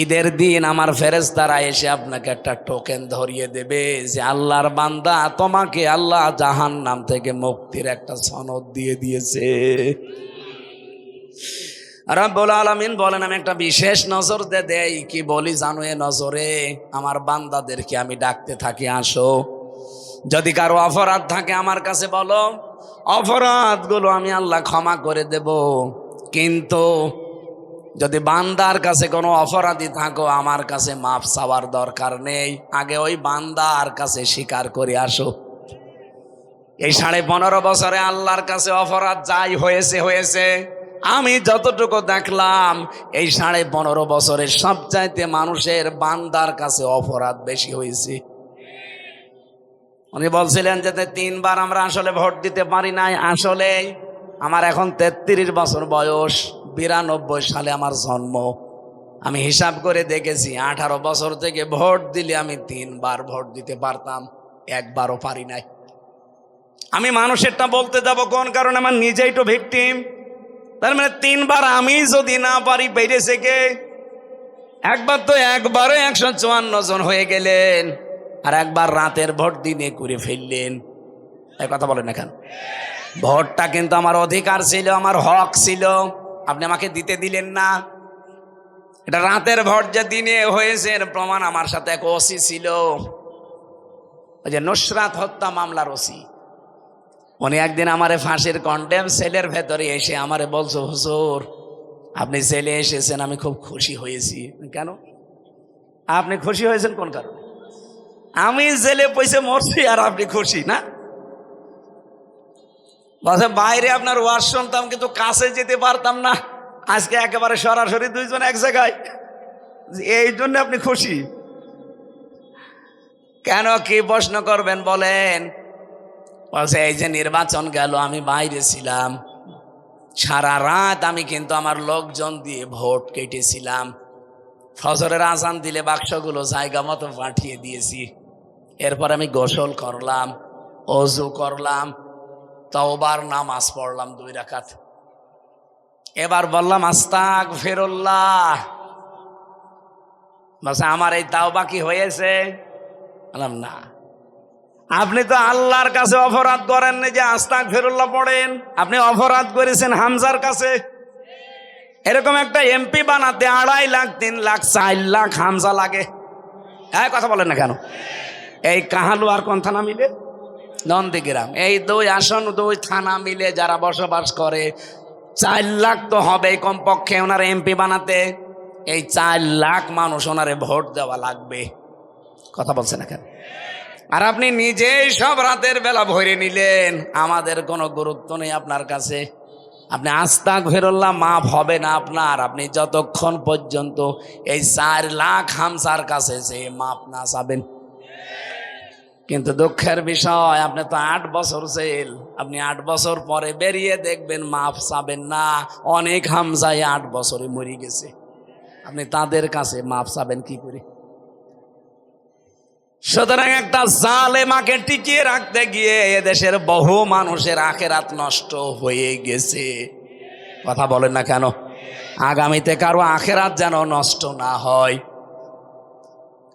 A: ঈদের দিন আমার ফেরেশতারা এসে আপনাকে একটা টোকেন ধরিয়ে দেবে যে আল্লাহর বান্দা, তোমাকে আল্লাহ জাহান্নাম থেকে মুক্তির একটা সনদ দিয়ে দিয়েছে। রব্বুল আলামিন বলেন আমি একটা বিশেষ নজর দেই। কি বলি জানো? এ নজরে আমার বান্দাদেরকে আমি ডাকতে থাকি, আসো। যদি কারো অপরাধ থাকে আমার কাছে বলো, অপরাধগুলো আমি আল্লাহ ক্ষমা করে দেব। কিন্তু যদি বান্দার কাছে কোনো অপরাধী থাকো, আমার কাছে মাফ চাওয়ার দরকার নেই, আগে ওই বান্দার কাছে স্বীকার করে আসো। এই 15.5 বছরে আল্লাহর কাছে অপরাধ যাই হয়েছে, আমি যতটুকু দেখলাম এই 15.5 বছরের সবচাইতে মানুষের বান্দার কাছে অপরাধ বেশি হয়েছে। উনি বলছিলেন যে 3 বার আমরা আসলে ভোট দিতে পারি নাই। আসলে আমার এখন 33 বছর বয়স, 92 সালে আমার জন্ম। আমি হিসাব করে দেখেছি 18 বছর থেকে ভোট দিলে আমি 3 বার ভোট দিতে পারতাম, একবারও পারি নাই। আমি মানুষেরটা বলতে যাব কোন কারণে? আমার নিজেই তো ভিকটিম। তার মানে 3 বার আমি যদি না পারি, বেড়েছে কে? একবার তো একবারে 154 জন হয়ে গেলেন, আর একবার রাতের ভোট দিনে করে ফেললেন। এই কথা বলেন না কেন? ভোটটা কিন্তু আমার অধিকার ছিল, আমার হক ছিল, আপনি আমাকে দিতে দিলেন না। এটা রাতের ভোট যে দিনে হয়েছে এর প্রমাণ আমার সাথে এক ওসি ছিল, ওই যে নুসরাত হত্যা মামলার ওসি। উনি একদিন আমারে ফাঁসির কন্ডেম সেলের ভেতরে এসে আমারে বলছো, হুজুর আপনি জেলে এসেছেন, আমি খুব খুশি হয়েছি। কেন আপনি খুশি হয়েছেন? কোন কারণে? আমি জেলে পয়সা মরছি আর আপনি খুশি না? বলছে বাইরে আপনার ওয়াজ শুনতাম কিন্তু কাছে যেতে পারতাম না, আজকে একেবারে সরাসরি দুইজন এক জায়গায়, এই জন্য আপনি খুশি? কেন, কি প্রশ্ন করবেন বলেন? বলছে এই যে নির্বাচন গেল, আমি বাইরে ছিলাম সারা রাত, আমি কিন্তু আমার লোকজন দিয়ে ভোট কেটেছিলাম, ফজরের আজান দিলে বাক্সগুলো জায়গা মতো পাঠিয়ে দিয়েছি, এরপর আমি গোসল করলাম, অজু করলাম, তওবার নামাজ পড়লাম 2 রাকাত, এবার বললাম আস্তাগফিরুল্লাহ। বলছে আমার এই তাওবা কি হয়েছে? বললাম না। আপনি তো আল্লাহর কাছে অপরাধ করেন না যে আস্তাগফিরুল্লাহ পড়েন, আপনি অপরাধ করেছেন হামজার কাছে। এরকম একটা এমপি বানাতে 2.5 লাখ 3 লাখ 4 লাখ হামজা লাগে। হ্যাঁ, কথা বলেন না কেন? এই কাহালু আর কোন থানা মিলে? নন্দীগ্রাম। এই 2 আসন 2 থানা মিলে যারা বসবাস করে 4 লাখ তো হবে কমপক্ষে ওনার এমপি বানাতে। এই 4 লাখ মানুষ ওনারে ভোট দেওয়া লাগবে। কথা বলছে না কেন? আর আপনি নিজেই সব রাতের বেলা ভরে নিলেন, আমাদের কোনো গুরুত্ব নেই আপনার কাছে। আপনি আস্তাগফিরুল্লাহ মাফ হবে না আপনার, আপনি যতক্ষণ পর্যন্ত এই 4 লাখ হামসার কাছে যে মাফ না চাবেন। কিন্তু দুঃখের বিষয়, আপনি তো 8 বছর জেল, আপনি 8 বছর পরে বেরিয়ে দেখবেন মাফ চাবেন না। অনেক হামজায় 8 বছরে মরে গেছে, আপনি তাদের কাছে মাফ চাবেন কি করে? সুতরাং একটা জালেমাকে টিকিয়ে রাখতে গিয়ে এদেশের বহু মানুষের আখেরাত নষ্ট হয়ে গেছে। কথা বলেন না কেন? আগামীতে কারো আখেরাত যেন নষ্ট না হয়।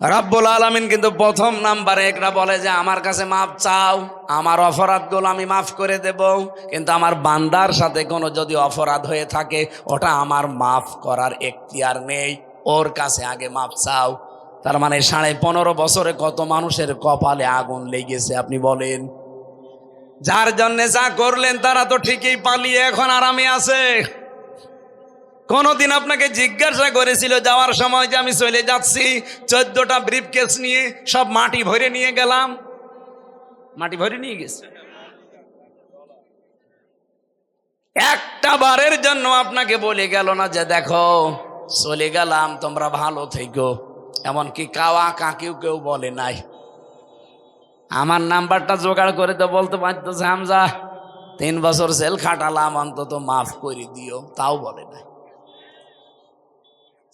A: রব্বুল আলামিন কিন্তু 1 নম্বরে একটা বলে যে আমার কাছে মাফ চাও, আমার অপরাধগুলো আমি মাফ করে দেব, কিন্তু আমার বান্দার সাথে কোনো যদি অপরাধ হয়ে থাকে ওটা আমার মাফ করার এখতিয়ার নেই, ওর কাছে আগে মাফ চাও। তার মানে 15.5 বছরে কত মানুষের কপালে আগুন লেগেছে আপনি বলেন? যার জন্য যা করলেন তারা তো ঠিকই পালিয়ে এখন আরামে আছে। কোনদিন আপনাকে জিজ্ঞাসা করেছিল যাওয়ার সময় যে আমি চলে যাচ্ছি 14টা ব্রিফকেস নিয়ে সব মাটি ভরে নিয়ে গেলাম? মাটি ভরে নিয়ে গেছে। একটা বারের জন্য আপনাকে বলে গেল না যে দেখো চলে গেলাম, তোমরা ভালো থেকো। এমনকি কাওয়া কাকেও কেউ বলে নাই। আমার নাম্বারটা জোগাড় করে তো বলতে পারতো যে হামজা 3 বছর জেল খাটালাম, অন্তত মাফ করে দিও, তাও বলে নাই।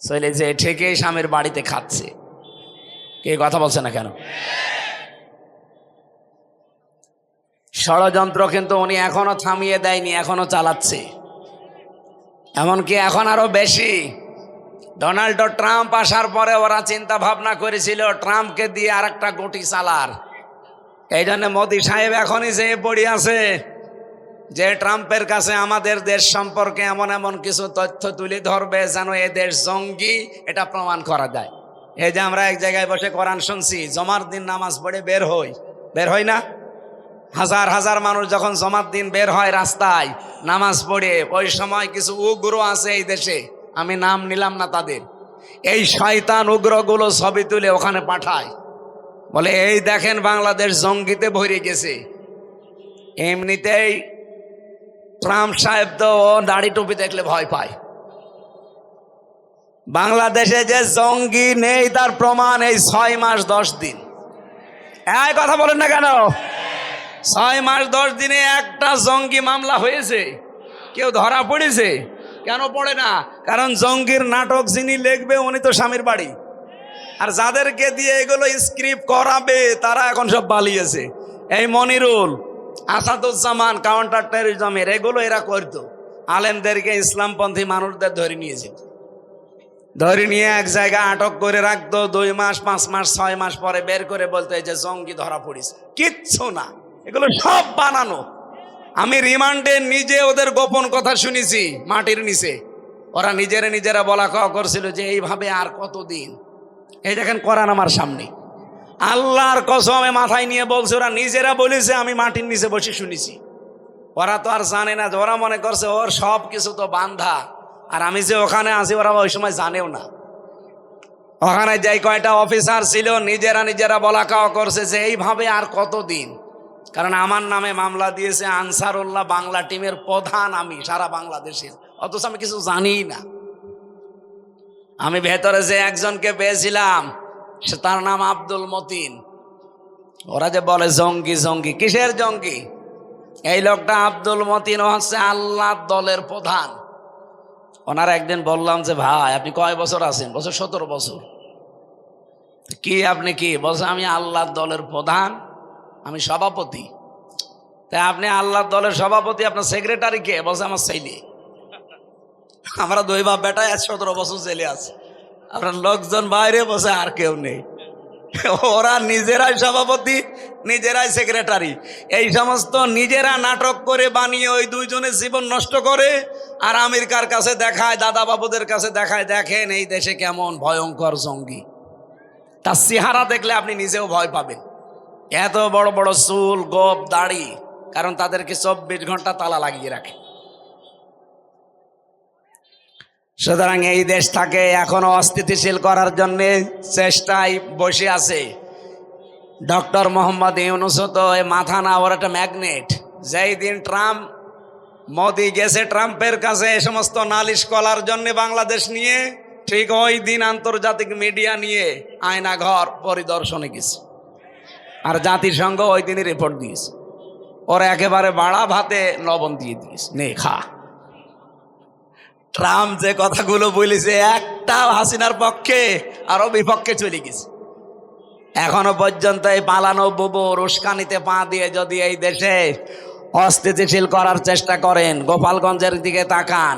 A: চলে যে ঠিকই স্বামীর বাড়িতে খাচ্ছে। কে কথা বলছে না কেন? ষড়যন্ত্র কিন্তু উনি এখনো থামিয়ে দেয়নি, এখনো চালাচ্ছে। এমনকি এখন আরো বেশি। ডোনাল্ড ট্রাম্প আসার পরে ওরা চিন্তা ভাবনা করেছিল ট্রাম্পকে দিয়ে আরেকটা গটি চালার। এই জন্য মোদি সাহেব এখনই যে পড়ে আছে যে ট্রাম্পের কাছে আমাদের দেশ সম্পর্কে এমন এমন কিছু তথ্য তুলে ধরবে যেন এ দেশ জঙ্গি এটা প্রমাণ করা যায়। এই যে আমরা এক জায়গায় বসে কোরআন শুনছি, জমার দিন নামাজ পড়ে বের হই না? হাজার হাজার মানুষ যখন জমার দিন বের হয় রাস্তায় নামাজ পড়ে, ওই সময় কিছু উগ্র আছে এই দেশে, আমি নাম নিলাম না তাদের, এই শয়তান উগ্রগুলো ছবি তুলে ওখানে পাঠায়, বলে এই দেখেন বাংলাদেশ জঙ্গিতে ভরে গেছে। এমনিতেই ট্রাম্প সাহেব তো দাড়ি টুপি দেখলে ভয় পায়। বাংলাদেশে যে জঙ্গি নেই তার প্রমাণ এই 6 মাস 10 দিন। এই কথা বলেন না কেন? 6 মাস 10 দিনে একটা জঙ্গি মামলা হয়েছে? কেউ ধরা পড়েছে? কেন পড়ে না? কারণ জঙ্গির নাটক যিনি লিখবে উনি তো স্বামীর বাড়ি, আর যাদেরকে দিয়ে এগুলো স্ক্রিপ্ট করাবে তারা এখন সব পালিয়েছে। এই মনিরুল, আসাদুজ্জামান কাউন্টার টেররিজমের এগুলো এরা করতো। আলেমদেরকে ইসলামপন্থী মানুষদের ধরে নিয়েছে, ধরে নিয়ে এক জায়গায় আটক করে রাখতো 2 মাস 5 মাস 6 মাস পরে বের করে বলতো এই যে জঙ্গি ধরা পড়িস। কিচ্ছু না, এগুলো সব বানানো। আমি রিমান্ডে নিজে ওদের গোপন কথা শুনেছি মাটির নিচে। ওরা নিজেরা বলা কওয়া করছিল যে এইভাবে আর কতদিন। এই দেখেন কোরআন আমার সামনে, আল্লাহর কসমে মাথায় নিয়ে বলছে, ওরা নিজেরা বলেছে, আমি মাটির নিচে বসে শুনেছি। ওরা তো আর জানে না, ওরা মনে করছে ওর সব কিছু তো বান্ধা, আর আমি যে ওখানে আছি ওরা ওই সময় জানেও না। ওখানে যাই কয়টা অফিসার ছিল নিজেরা বলা কওয়া করছে যে এইভাবে আর কতদিন। কারণ আমার নামে মামলা দিয়েছে আনসারুল্লাহ বাংলা টিমের প্রধান, আমি সারা বাংলাদেশের, অথচ আমি কিছু জানি না। আমি ভেতরে যে একজনকে পেয়েছিলাম, সে তার নাম আব্দুল মতিন। ওরা যে বলে জঙ্গি জঙ্গি, কিসের জঙ্গি? এই লোকটা আব্দুল মতিন হচ্ছে আল্লাহর দলের প্রধান। ওনার একদিন বললাম যে ভাই আপনি কয় বছর আছেন? বছর 17 বছর। কি আপনি কি? বলছে আমি আল্লাহর দলের প্রধান, আমি সভাপতি। তাই আপনি আল্লাহর দলের সভাপতি, আপনার সেক্রেটারি কে? বলছে আমার ছেলে। আমরা 2 বাপ বেটায় 17 বছর জেলে আছে, আপনার লোকজন বাইরে বসে, আর কেউ নেই। ওরা নিজেরাই সভাপতি, নিজেরাই সেক্রেটারি, এই সমস্ত নিজেরা নাটক করে বানিয়ে ওই দুইজনের জীবন নষ্ট করে। আর আমেরিকার কাছে দেখায়, দাদা বাবুদের কাছে দেখায়, দেখেন এই দেশে কেমন ভয়ঙ্কর জঙ্গি। তার চেহারা দেখলে আপনি নিজেও ভয় পাবেন। এত বড় বড় চুল, গোপ, দাড়ি, কারণ তাদেরকে 24 ঘন্টা তালা লাগিয়ে রাখে। সুতরাং এই দেশটাকে এখনো অস্থিতিশীল করার জন্য চেষ্টায় বসে আছে ডক্টর মোহাম্মদ ইউনূস। তো মাথা না, ওর একটা ম্যাগনেট। যেই দিন ট্রাম্প, মোদি গেছে ট্রাম্পের কাছে এই সমস্ত নালিশ করার জন্য বাংলাদেশ নিয়ে, ঠিক ওই দিন আন্তর্জাতিক মিডিয়া নিয়ে আয়না ঘর পরিদর্শনে গেছে, আর জাতিসংঘ ওই দিনই রিপোর্ট দিয়েছে। ওরা একেবারে বাড়া ভাতে লবণ দিয়ে দিয়েছে, নে খা। ট্রাম্প যে কথাগুলো বলেছে একটা হাসিনার পক্ষে, আরো বিপক্ষে চলে গেছে। এখনো পর্যন্ত এই পালানো বুবু উস্কানিতে পা দিয়ে যদি এই দেশে অস্থিতিশীল করার চেষ্টা করেন, গোপালগঞ্জের দিকে তাকান,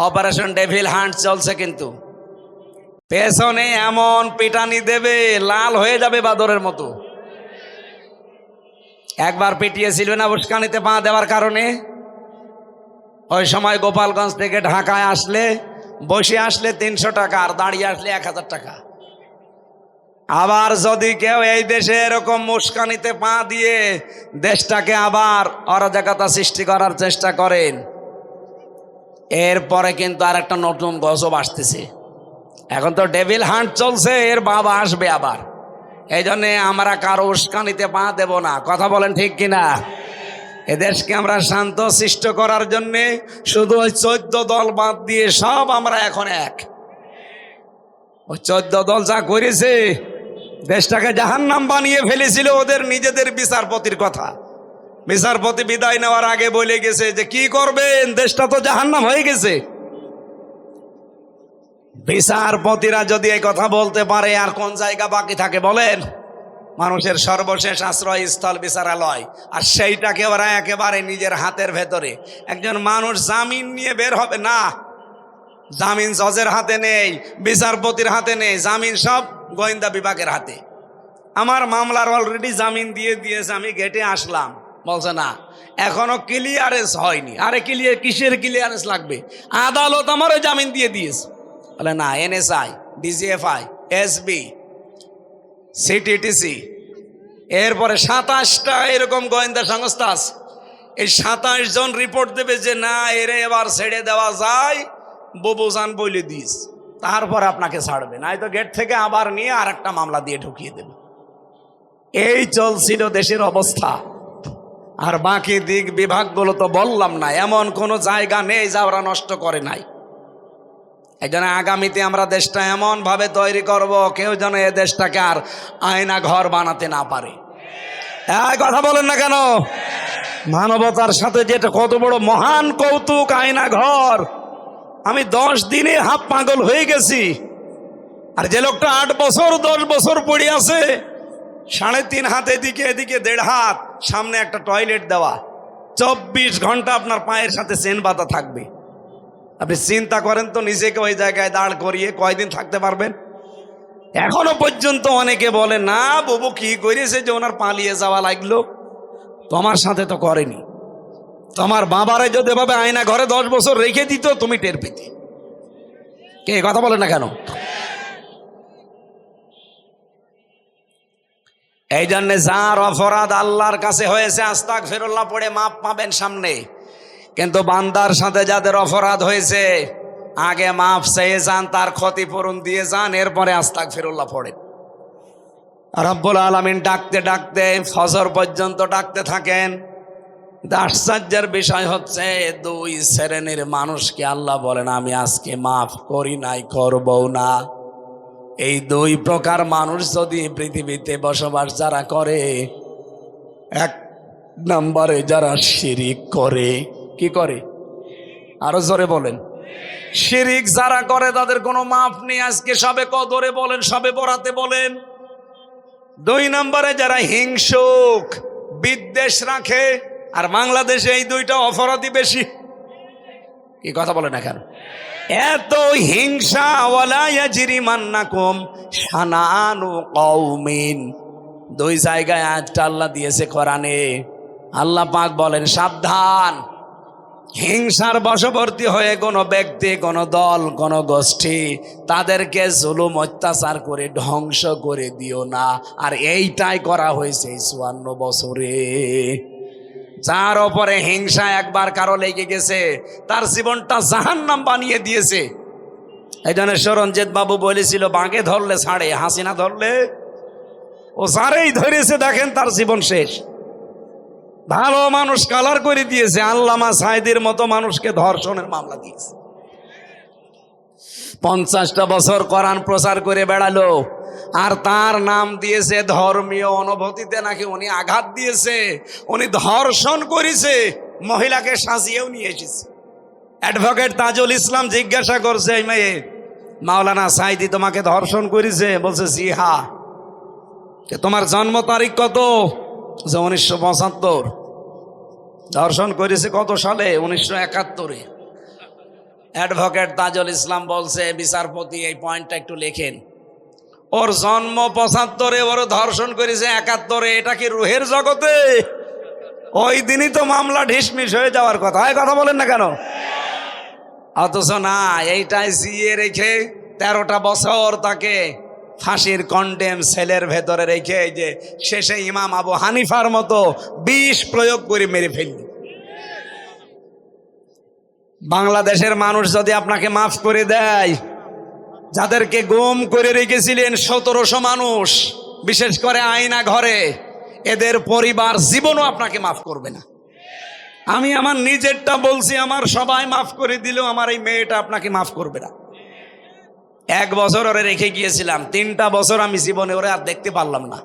A: অপারেশন ডেভিল হান্ট চলছে, কিন্তু পেছনে এমন পিটানি দেবে, লাল হয়ে যাবে বাদরের মতো। একবার পিটিয়েছিল না উস্কানিতে পা দেওয়ার কারণে? ওই সময় গোপালগঞ্জ থেকে ঢাকায় আসলে, বসে আসলে 300 টাকা, আর দাঁড়িয়ে আসলে 1000 টাকা। আবার যদি কেউ এই দেশে এরকম উস্কানিতে পা দিয়ে দেশটাকে আবার অরাজকতা সৃষ্টি করার চেষ্টা করেন, এরপরে কিন্তু আর একটা নতুন গজব আসতেছে। এখন তো ডেভিল হান্ট চলছে, এর বাবা আসবে আবার। এই জন্যে আমরা কারো উস্কানিতে পা দেব না। কথা বলেন ঠিক কিনা? এদেশকে আমরা শান্ত সৃষ্ট করার জন্যে শুধু ওই 14 দল বাদ দিয়ে সব আমরা এখন এক। ওই 14 দল যা করেছে, দেশটাকে জাহান্নাম বানিয়ে ফেলেছিল ওদের নিজেদের বিচারপতির কথা। বিচারপতি বিদায় নেওয়ার আগে বলে গেছে যে কি করবেন, দেশটা তো জাহান্নাম হয়ে গেছে। বিচারপতিরা যদি এই কথা বলতে পারে, আর কোন জায়গা বাকি থাকে বলেন? মানুষের সর্বশেষ আশ্রয়স্থল বিচারালয়, আর সেইটাকে ওরা একেবারে নিজের হাতের ভেতরে। একজন মানুষ জামিন নিয়ে বের হবে না, জামিন জজের হাতে নেই, বিচারপতির হাতে নেই, জামিন সব গোয়েন্দা বিভাগের হাতে। আমার মামলার অলরেডি জামিন দিয়ে দিয়েছে, আমি গেটে আসলাম, বলছে না এখনো ক্লিয়ারেন্স হয়নি। আরে ক্লিয়ার কিসের ক্লিয়ারেন্স লাগবে? আদালত আমারও জামিন দিয়ে দিয়েছে। বলে না, NSI, DGFI, SB, CTTC, এরপরে 27টা এরকম গোয়েন্দা সংস্থা আছে। এই 27 জন রিপোর্ট দেবে যে না এরে এবার ছেড়ে দেওয়া যায়, বুবুজান বলে দিস, তারপর আপনাকে ছাড়বে, নাই তো গেট থেকে আবার নিয়ে আর একটা মামলা দিয়ে ঢুকিয়ে দেবে। এই চলছিল দেশের অবস্থা। আর বাকি দিক বিভাগগুলো তো বললাম না, এমন কোনো জায়গা নেই যা ওরা নষ্ট করে নাই। এই জন্য আগামীতে আমরা দেশটা এমন ভাবে তৈরি করব, কেউ যেন এ দেশটাকে আর আয়না ঘর বানাতে না পারে। এই কথা বলেন না কেন? মানবতার সাথে যেটা কত বড় মহান কৌতুক, আয়না ঘর। আমি 10 দিনে হাফ পাগল হয়ে গেছি। আর যে লোকটা 8 বছর 10 বছর পড়ে আছে, 3.5 হাত এদিকে, এদিকে 1.5 হাত, সামনে একটা টয়লেট দেওয়া, 24 ঘন্টা আপনার পায়ের সাথে চেন বাঁধা থাকবে। আপনি চিন্তা করেন তো, নিজেকে ওই জায়গায় দাঁড় করিয়ে কয়দিন থাকতে পারবেন? এখনো পর্যন্ত অনেকে বলে না বাবু কি করেছে যে ওনার পালিয়ে যাওয়া লাগলো। তোমার সাথে তো করেনি। তোমার বাবারে যদি এভাবে আয়না ঘরে 10 বছর রেখে দিত, তুমি টের পেতে। কে কথা বলে না কেন? এই জন্যে যার অপরাধ আল্লাহর কাছে হয়েছে, আস্তাগফিরুল্লাহ পড়ে মাপ পাবেন সামনে। কিন্তু বান্দার সাথে যাদের অপরাধ হয়েছে, আগে মাফ চেয়ে যান, তার ক্ষতিপূরণ দিয়ে যান, এরপরে আস্তাগফিরুল্লাহ পড়েন। রব্বুল আলামিন ডাকতে ডাকতে ফজর পর্যন্ত ডাকতে থাকেন। আশ্চর্যের বিষয় হচ্ছে দুই শ্রেণীর মানুষকে আল্লাহ বলেন আমি আজকে মাফ করি নাই, করবও না। এই দুই প্রকার মানুষ যদি পৃথিবীতে বসবাস যারা করে, এক নম্বরে যারা শিরিক করে। কি করে? আরো জোরে বলেন। শিরিক যারা করে তাদের কোনো মাফ নেই। আজকে সবে কদরে বলেন, সবে বরাতে বলেন। দুই নম্বরে যারা হিংসুক, বিদ্বেষ রাখে। আর বাংলাদেশে এই দুইটা অপরাধী বেশি। কি কথা বলেন এখন? এত হিংসা। ওয়ালা ইয়াজরিমান্নাকুম শানানু কওমিন, দুই জায়গায় আজটা আল্লাহ দিয়েছে কোরআনে। আল্লাহ পাক বলেন সাবধান, হিংসার বশবর্তী হয়ে কোনো ব্যক্তি, কোনো দল, কোনো গোষ্ঠী তাদেরকে জুলুম অত্যাচার করে ধ্বংস করে দিও না। আর এইটাই করা হয়েছে এই 54 বছরে। যার ওপরে হিংসা একবার কারো লেগে গেছে তার জীবনটা জাহান্নাম বানিয়ে দিয়েছে। এই জন্য সরঞ্জিত বাবু বলেছিল বাঘে ধরলে ছাড়ে, হাসিনা ধরলে ও যারেই ধরেছে দেখেন তার জীবন শেষ। ভালো মানুষ কালার করে দিয়েছে। আল্লামা সাইদির মতো মানুষকে ধর্ষণের মামলা দিয়েছে। 50টা বছর কোরআন প্রচার করে বেড়ালো, আর তার নাম দিয়েছে ধর্মীয় অনুভূতিতে নাকি উনি আঘাত দিয়েছে, উনি ধর্ষণ করেছে। মহিলাকে সাজিয়েও নিয়ে এসেছে। অ্যাডভোকেট তাজুল ইসলাম জিজ্ঞাসা করছে এই মেয়ে, মাওলানা সাইদি তোমাকে ধর্ষণ করেছে? বলছে জি হ্যাঁ। তোমার জন্ম তারিখ কত? 1975। ধর্ষণ করেছে কত সালে? 1971-এ। অ্যাডভোকেট তাজুল ইসলাম বলছে বিচারপতি এই পয়েন্টটা একটু লেখেন। ওর জন্ম 75-এ, ওর ধর্ষণ করেছে 71-এ। এটা কি রুহের জগতে? ওই দিনই তো মামলা ঢিসমিস হয়ে যাওয়ার কথা। এই কথা বলেন না কেন? অথচ না, এইটাই জিয়ে রেখে 13টা বছর তাকে ফাঁসির কন্ডেম সেলের ভেতরে রেখে এই যে শেষে ইমাম আবু হানিফার মতো বিষ প্রয়োগ করে মেরে ফেললি। বাংলাদেশের মানুষ যদি আপনাকে মাফ করে দেয়, যাদেরকে গুম করে রেখেছিলেন 1700 মানুষ, বিশেষ করে আয়না ঘরে, এদের পরিবার জীবনও আপনাকে মাফ করবে না। আমি আমার নিজেরটা বলছি, আমার সবাই মাফ করে দিলেও আমার এই মেয়েটা আপনাকে মাফ করবে না। 1 বছর ওরে রেখে গিয়েছিলাম, 3টা বছর আমি জীবনে ওরে আর দেখতে পারলাম না।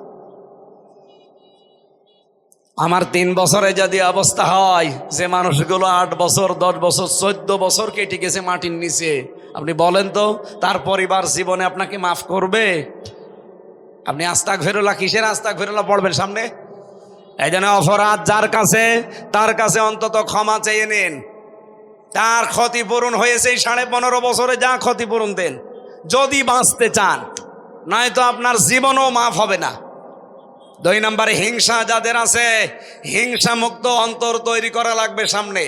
A: আমার 3 বছরে যদি অবস্থা হয় যে মানুষগুলো 8 বছর, 10 বছর, 14 বছর কেটে গেছে মাটির নিচে, আপনি বলেন তো তার পরিবার জীবনে আপনাকে মাফ করবে? আপনি আস্তাগফিরুল্লাহ, কিসের আস্তাগফিরুল্লাহ পড়বেন সামনে? এই জন্য অপরাধ যার কাছে, তার কাছে অন্তত ক্ষমা চেয়ে নিন। তার ক্ষতিপূরণ হয়েছে 15.5 বছরে, যা ক্ষতিপূরণ দেন যদি বাঁচতে চান, নয়তো আপনার জীবনও মাফ হবে না। 2 নম্বরে হিংসা যাদের আছে, হিংসা মুক্ত অন্তর তৈরি করা লাগবে সামনে।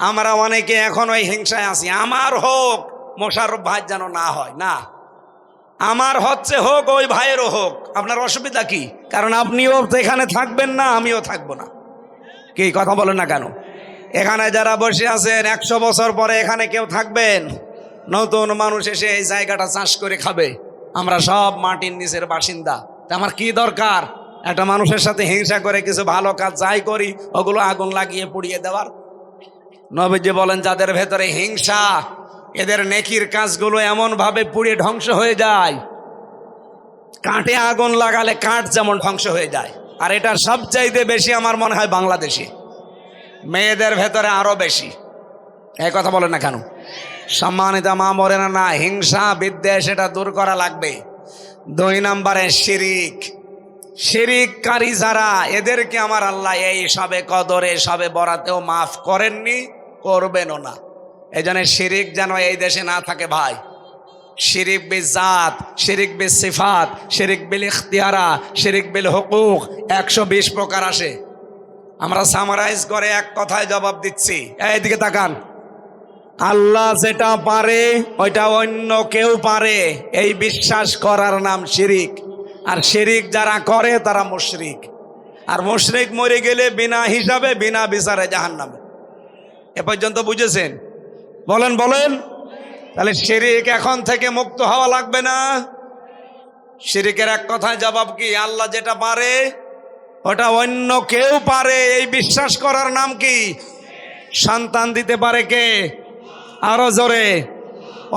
A: আমরা অনেকে এখন ওই হিংসায় আছি, আমার হোক, মোশাররফ ভাই যেন না হয়। না, আমার হচ্ছে হোক, ওই ভাইয়েরও হোক। আপনার অসুবিধা কি? কারণ আপনিও এখানে থাকবেন না, আমিও থাকবো না। কি কথা বলেন না কেন? এখানে যারা বসে আছেন 100 বছর পরে এখানে কেউ থাকবেন? নতুন মানুষ এসে এই জায়গাটা চাষ করে খাবে। আমরা সব মাটির নিচের বাসিন্দা। তা আমার কি দরকার একটা মানুষের সাথে হিংসা করে কিছু ভালো কাজ যাই করি ওগুলো আগুন লাগিয়ে পুড়িয়ে দেওয়ার? নবীজি বলেন যাদের ভেতরে হিংসা, এদের নেকির কাজগুলো এমন ভাবে পুড়িয়ে ধ্বংস হয়ে যায়, কাঠে আগুন লাগালে কাঠ যেমন ধ্বংস হয়ে যায়। আর এটা সবচাইতে বেশি আমার মনে হয় বাংলাদেশে, মেয়েদের ভেতরে আরো বেশি। এই কথা বলেন না কেন? সম্মানিত মা মরে না, হিংসা বিদ্বেষ এটা দূর করা লাগবে। 2 নম্বরে শিরিক। শিরিককারী যারা, এদেরকে আমার আল্লাহ এই সবে কদরে, সবে বরাতেও মাফ করেননি, করবেনও না। এই জন্য শিরিক যেন এই দেশে না থাকে ভাই। শিরিক বিল জাত, শিরিক বিল সিফাত, শিরিক বিল ইখতিয়ারা, শিরিক বিল হুকুক, 120 প্রকার আসে। আমরা সামারাইজ করে এক কথায় জবাব দিচ্ছি। এইদিকে তাকান। আল্লাহ যেটা পারে ওইটা অন্য কেউ পারে, এই বিশ্বাস করার নাম শিরিক। আর শিরিক যারা করে তারা মুশরিক। আর মুশরিক মরে গেলে বিনা হিসাবে, বিনা বিচারে জাহান্নামে। এ পর্যন্ত বুঝেছেন? বলেন বলেন। তাহলে শিরিক এখন থেকে মুক্ত হওয়া লাগবে না?
B: শিরকের এক কথায় জবাব কি? আল্লাহ যেটা পারে ওটা অন্য কেউ পারে, এই বিশ্বাস করার নাম কি? সন্তান দিতে পারে কে? আরো জোরে।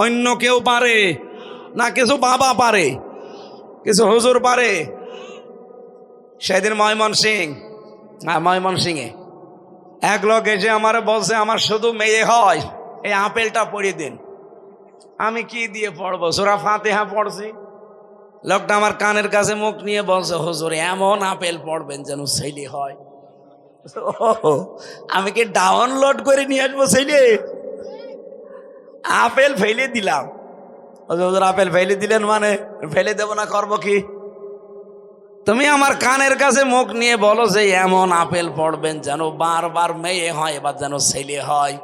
B: অন্য কেউ পারে না, কিছু বাবা পারে, কিছু হুজুর পারে। সেদিন ময়মনসিংহে এক লোক এসে আমার বলছে আমার শুধু মেয়ে হয়, এই আপেলটা পড়িয়ে দিন। আমি কি দিয়ে পড়বো? সূরা ফাতিহা পড়ছি। লোকটা আমার কানের কাছে মুখ নিয়ে বলছে, হুজুর এমন আপেল পড়বেন যেন ছেলে হয়। আমি কি ডাউনলোড করে নিয়ে আসবো ছেলে? আপেল ফেলে দিলাম। হুজুর আপেল ফেলে দিলেন মানে? ফেলে দেব না, করবো কি? তুমি আমার কানের কাছে মুখ নিয়ে বলো যে এমন আপেল পড়বেন যেন বারবার মেয়ে হয়, এবার যেন ছেলে হয়।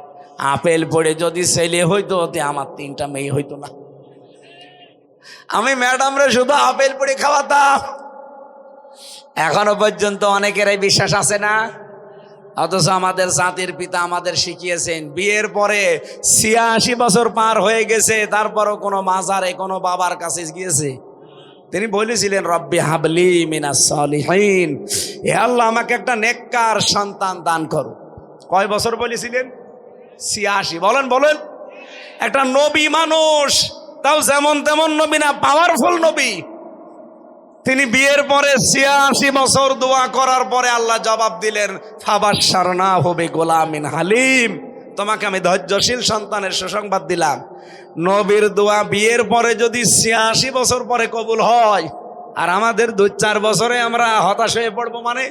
B: আপেল পড়ে যদি ছেলে হইতো আমার 3টা মেয়ে হইতো না। আমি ম্যাডামরে শুধু আপেল পড়ে খাওয়াতাম। এখনো পর্যন্ত অনেকেরই বিশ্বাস আছে না। অথচ আমাদের জাতির পিতা আমাদের শিখিয়েছেন, বিয়ের পরে 86 বছর পার হয়ে গেছে, তারপরও কোনো মাজারে কোনো বাবার কাছে গিয়েছে? তিনি বলেছিলেন রব্বি হাবলি মিনাস সালিহিন, হে আল্লাহ আমাকে একটা নেককার সন্তান দান করো। কয় বছর বলেছিলেন? 86। বলেন বলেন। একটা নবী মানুষ, তাও যেমন তেমন নবী না, পাওয়ারফুল নবী। তিনি বিয়ের পরে 86 বছর দোয়া করার পরে আল্লাহ জবাব দিলেন ফাবাশশারনাহু বিগুলামিন হালিম, তোমাকে আমি ধৈর্যশীল সন্তানের সুসংবাদ দিলাম। নবীর দোয়া বিয়ের পরে যদি 86 বছর পরে কবুল হয়, আর আমাদের 2-4 বছরে আমরা হতাশ হয়ে পড়বো, মানে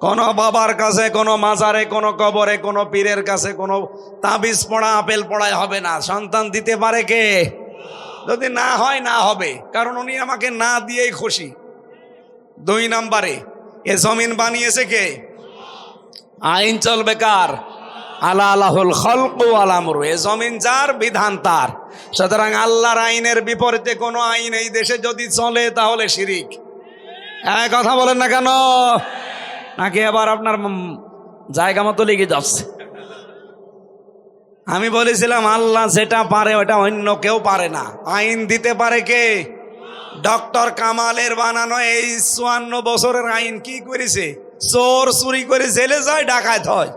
B: কোনো বাবার কাছে, কোনো মাজারে, কোনো কবরে, কোনো পীরের কাছে কোনো তাবিজ পড়া, আপেল পড়ায় হবে না। সন্তান দিতে পারে কে? যদি না হয় না হবে, কারণ উনি আমাকে না দিয়েই খুশি। 2 নম্বরে, এ জমিন বানিয়েছে কে? আইন চলবে কার? আলা আলাহুল খালকু ওয়াল আমরু, এ জমিন যার, বিধান তার। সুতরাং আল্লাহর আইনের বিপরীতে কোনো আইন এই দেশে যদি চলে তাহলে শিরিক। এই কথা বলেন না কেন? নাকি আবার আপনার জায়গা মতো লেগে যাচ্ছে? আমি বলেছিলাম আল্লাহ যেটা পারে ওটা অন্য কেউ পারে না। আইন দিতে পারে কে? ডক্টর কামালের বানানো এই 54 বছরের আইন কি করেছে? চোর চুরি করে জেলে যায়, ডাকাত হয়,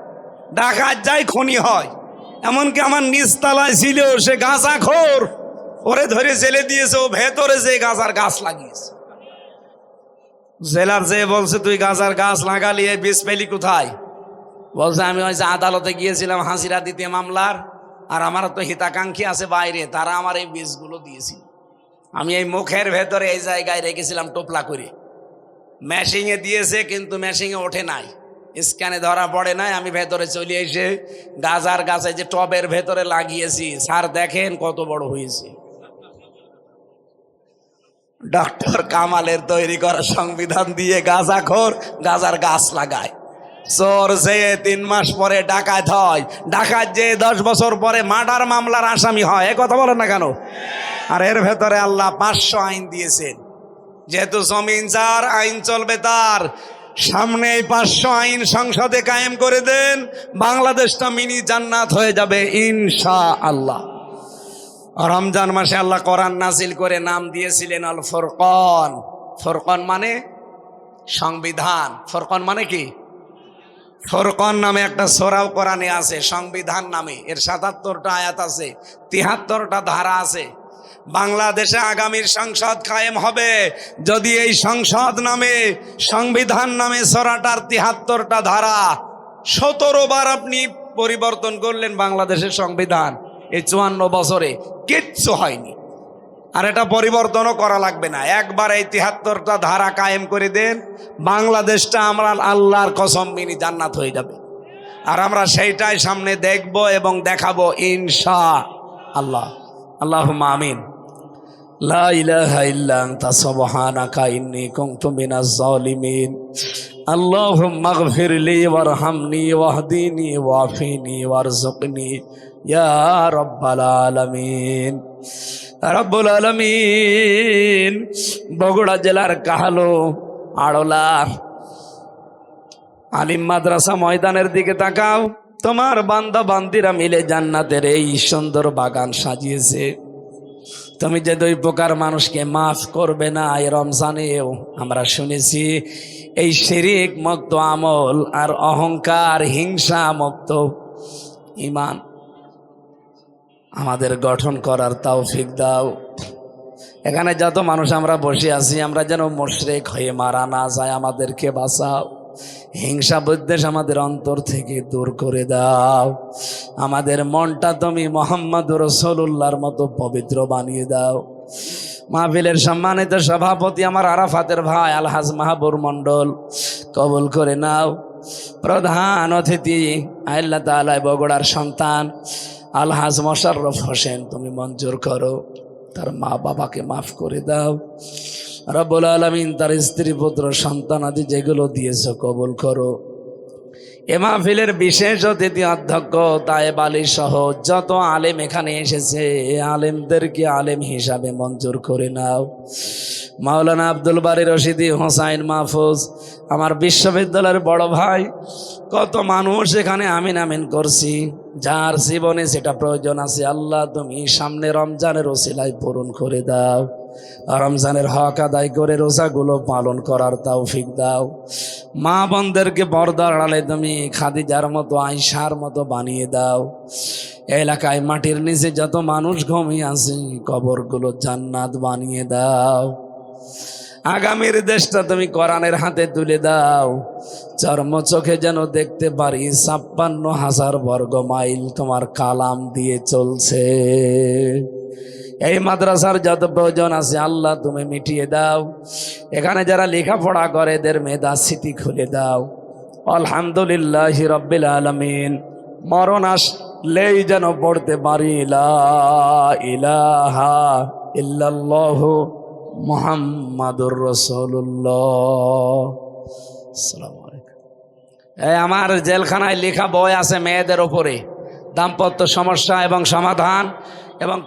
B: ডাকাত যায় খনি হয়। এমনকি আমার নিচতলায় ছিল সে গাঁজাখোর, ওরে ধরে জেলে দিয়েছে, ও ভেতরে যে গাঁজার গাছ লাগিয়েছে। জেলার যে বলছে তুই গাঁজার গাছ লাগালি, এই বীজ পেলি কোথায়? বলছে আমি ওই যে আদালতে গিয়েছিলাম হাজিরা দিতে মামলার, আর আমার তো হিতাকাঙ্ক্ষী আছে বাইরে, তারা আমার এই বীজগুলো দিয়েছিল। আমি এই মুখের ভেতরে এই জায়গায় রেখেছিলাম টোপলা করে। মেশিনে দিয়েছে কিন্তু মেশিনে ওঠে নাই, স্ক্যানে ধরা পড়ে নাই। আমি ভেতরে চলে এসে গাজার গাছে যে টবের ভেতরে লাগিয়েছি, স্যার দেখেন কত বড় হয়েছে। ডক্টর কামালের তৈরি করা সংবিধান দিয়ে গাঁজাখোর গাজার গাছ লাগায়। চোর যে 3 মাস পরে ডাকাত হয়, ডাকাত যে 10 বছর পরে মার্ডার মামলার আসামি হয়। এ কথা বলেন না কেন? আর এর ভেতরে আল্লাহ 500 আইন দিয়েছেন। যেহেতু জমিন যার, আইন চলবে তার। সামনে 500 আইন সংসদে কায়েম করে দেন, বাংলাদেশটা মিনি জান্নাত হয়ে যাবে ইনশাআল্লাহ। রমজান মাসে আল্লাহ কোরআন নাজিল করে নাম দিয়েছিলেন আল ফুরকান। ফুরকান মানে সংবিধান। ফুরকান মানে কি? ফুরকান নামে একটা সূরাও কোরআনে আছে, সংবিধান নামে। এর 77টা আয়াত আছে, 73টা ধারা আছে। বাংলাদেশে আগামীর সংসদ কায়েম হবে যদি এই সংসদ নামে, সংবিধান নামে সূরাটার 73টা ধারা 17 বার আপনি পরিবর্তন করলেন বাংলাদেশের সংবিধান, এই 54 বছরে কিচ্ছু হয়নি। আর এটা পরিবর্তনও করা লাগবে না, একবার এই 73টা ধারা কায়েম করে দেন, বাংলাদেশটা আমরা আল্লাহর কসম মিনি জান্নাত হয়ে যাবে। আর আমরা সেইটাই সামনে দেখব এবং দেখাবো ইনশাআল্লাহ। আল্লাহুম্মা আমিন। লা ইলাহা ইল্লা আনতা সুবহানাকা ইন্নী কুনতু মিনাজ জালিমিন। আল্লাহুম্মা ইগফিরলি ওয়ারহামনি ওয়াহদিনি ওয়াফিনি ওয়ারযুকনি ইয়া রাব্বাল আলামিন। রব্বুল আলামিন। বগুড়া জেলার কাহালো আড়লা আলিম মাদ্রাসা ময়দানের দিকে তাকাও। তোমার বান্দা বান্দিরা মিলে জান্নাতের এই সুন্দর বাগান সাজিয়েছে। তুমি যে 2 প্রকার মানুষকে মাফ করবে না এই রমজানেও আমরা শুনেছি, এই শিরিক মুক্ত আমল আর অহংকার হিংসা মুক্ত ঈমান আমাদের গঠন করার তৌফিক দাও। এখানে যত মানুষ আমরা বসে আছি, আমরা যেন মুশরিক হয়ে মারা না যায়, আমাদেরকে বাঁচাও। হিংসা বিদ্বেষ আমাদের অন্তর থেকে দূর করে দাও। আমাদের মনটা তুমি মুহাম্মদুর রাসূলুল্লাহর মতো পবিত্র বানিয়ে দাও। মাহফিলের সম্মানিত সভাপতি আমার আরাফাতের ভাই আলহাজ মাহবুর মণ্ডল কবুল করে নাও। প্রধান অতিথি আল্লাহ তাআলা বগুড়ার সন্তান আলহাজ মোশাররফ হোসেন তুমি মঞ্জুর করো। তার মা বাবাকে মাফ করে দাও। রব্বুল আলামিন তার স্ত্রী পুত্র সন্তান আদি যেগুলো দিয়েছো কবুল করো। এ মাহফিলের বিশেষ অতিথি অধ্যক্ষ তায়েব আলী সহ যত আলেম এখানে এসেছে, আলেমদেরকে আলেম হিসাবে মঞ্জুর করে নাও। মাওলানা আব্দুল বারী রশিদি, হোসাইন মাহফুজ, আমার বিশ্ববিদ্যালয়ের বড় ভাই, কত মানুষ এখানে আমিন আমিন করছি। যার জীবনে সেটা প্রয়োজন আছে আল্লাহ তুমি সামনে রমজানের ওসিলায় পূরণ করে দাও। রমজানের হক আদায় করে রোজাগুলো পালন করার তৌফিক দাও। মা বোনদেরকে পর্দার আড়ালে তুমি খাদিজার মতো আয়েশার মতো বানিয়ে দাও। এলাকায় মাটির নিচে যত মানুষ ঘুমিয়ে আছে কবরগুলো জান্নাত বানিয়ে দাও। আগামীর দেশটা তুমি কোরআনের হাতে তুলে দাও। চর্ম চোখে যেন দেখতে পারি 56,000 বর্গ মাইল তোমার কালাম দিয়ে চলছে। এই মাদ্রাসার যত প্রয়োজন আছে আল্লাহ তুমি মিটিয়ে দাও। এখানে যারা লেখাপড়া করে এদের মেধা স্মৃতি খুলে দাও। আলহামদুলিল্লাহি রাব্বিল আলামিন। মরণ আসলেই যেন পড়তে পারি লা ইলাহা ইল্লাল্লাহু মুহাম্মাদুর রাসূলুল্লাহ। আসসালামু আলাইকুম। আমার জেলখানায় লেখা বই আছে মেয়েদের ওপরে, দাম্পত্য সমস্যা এবং সমাধান এবং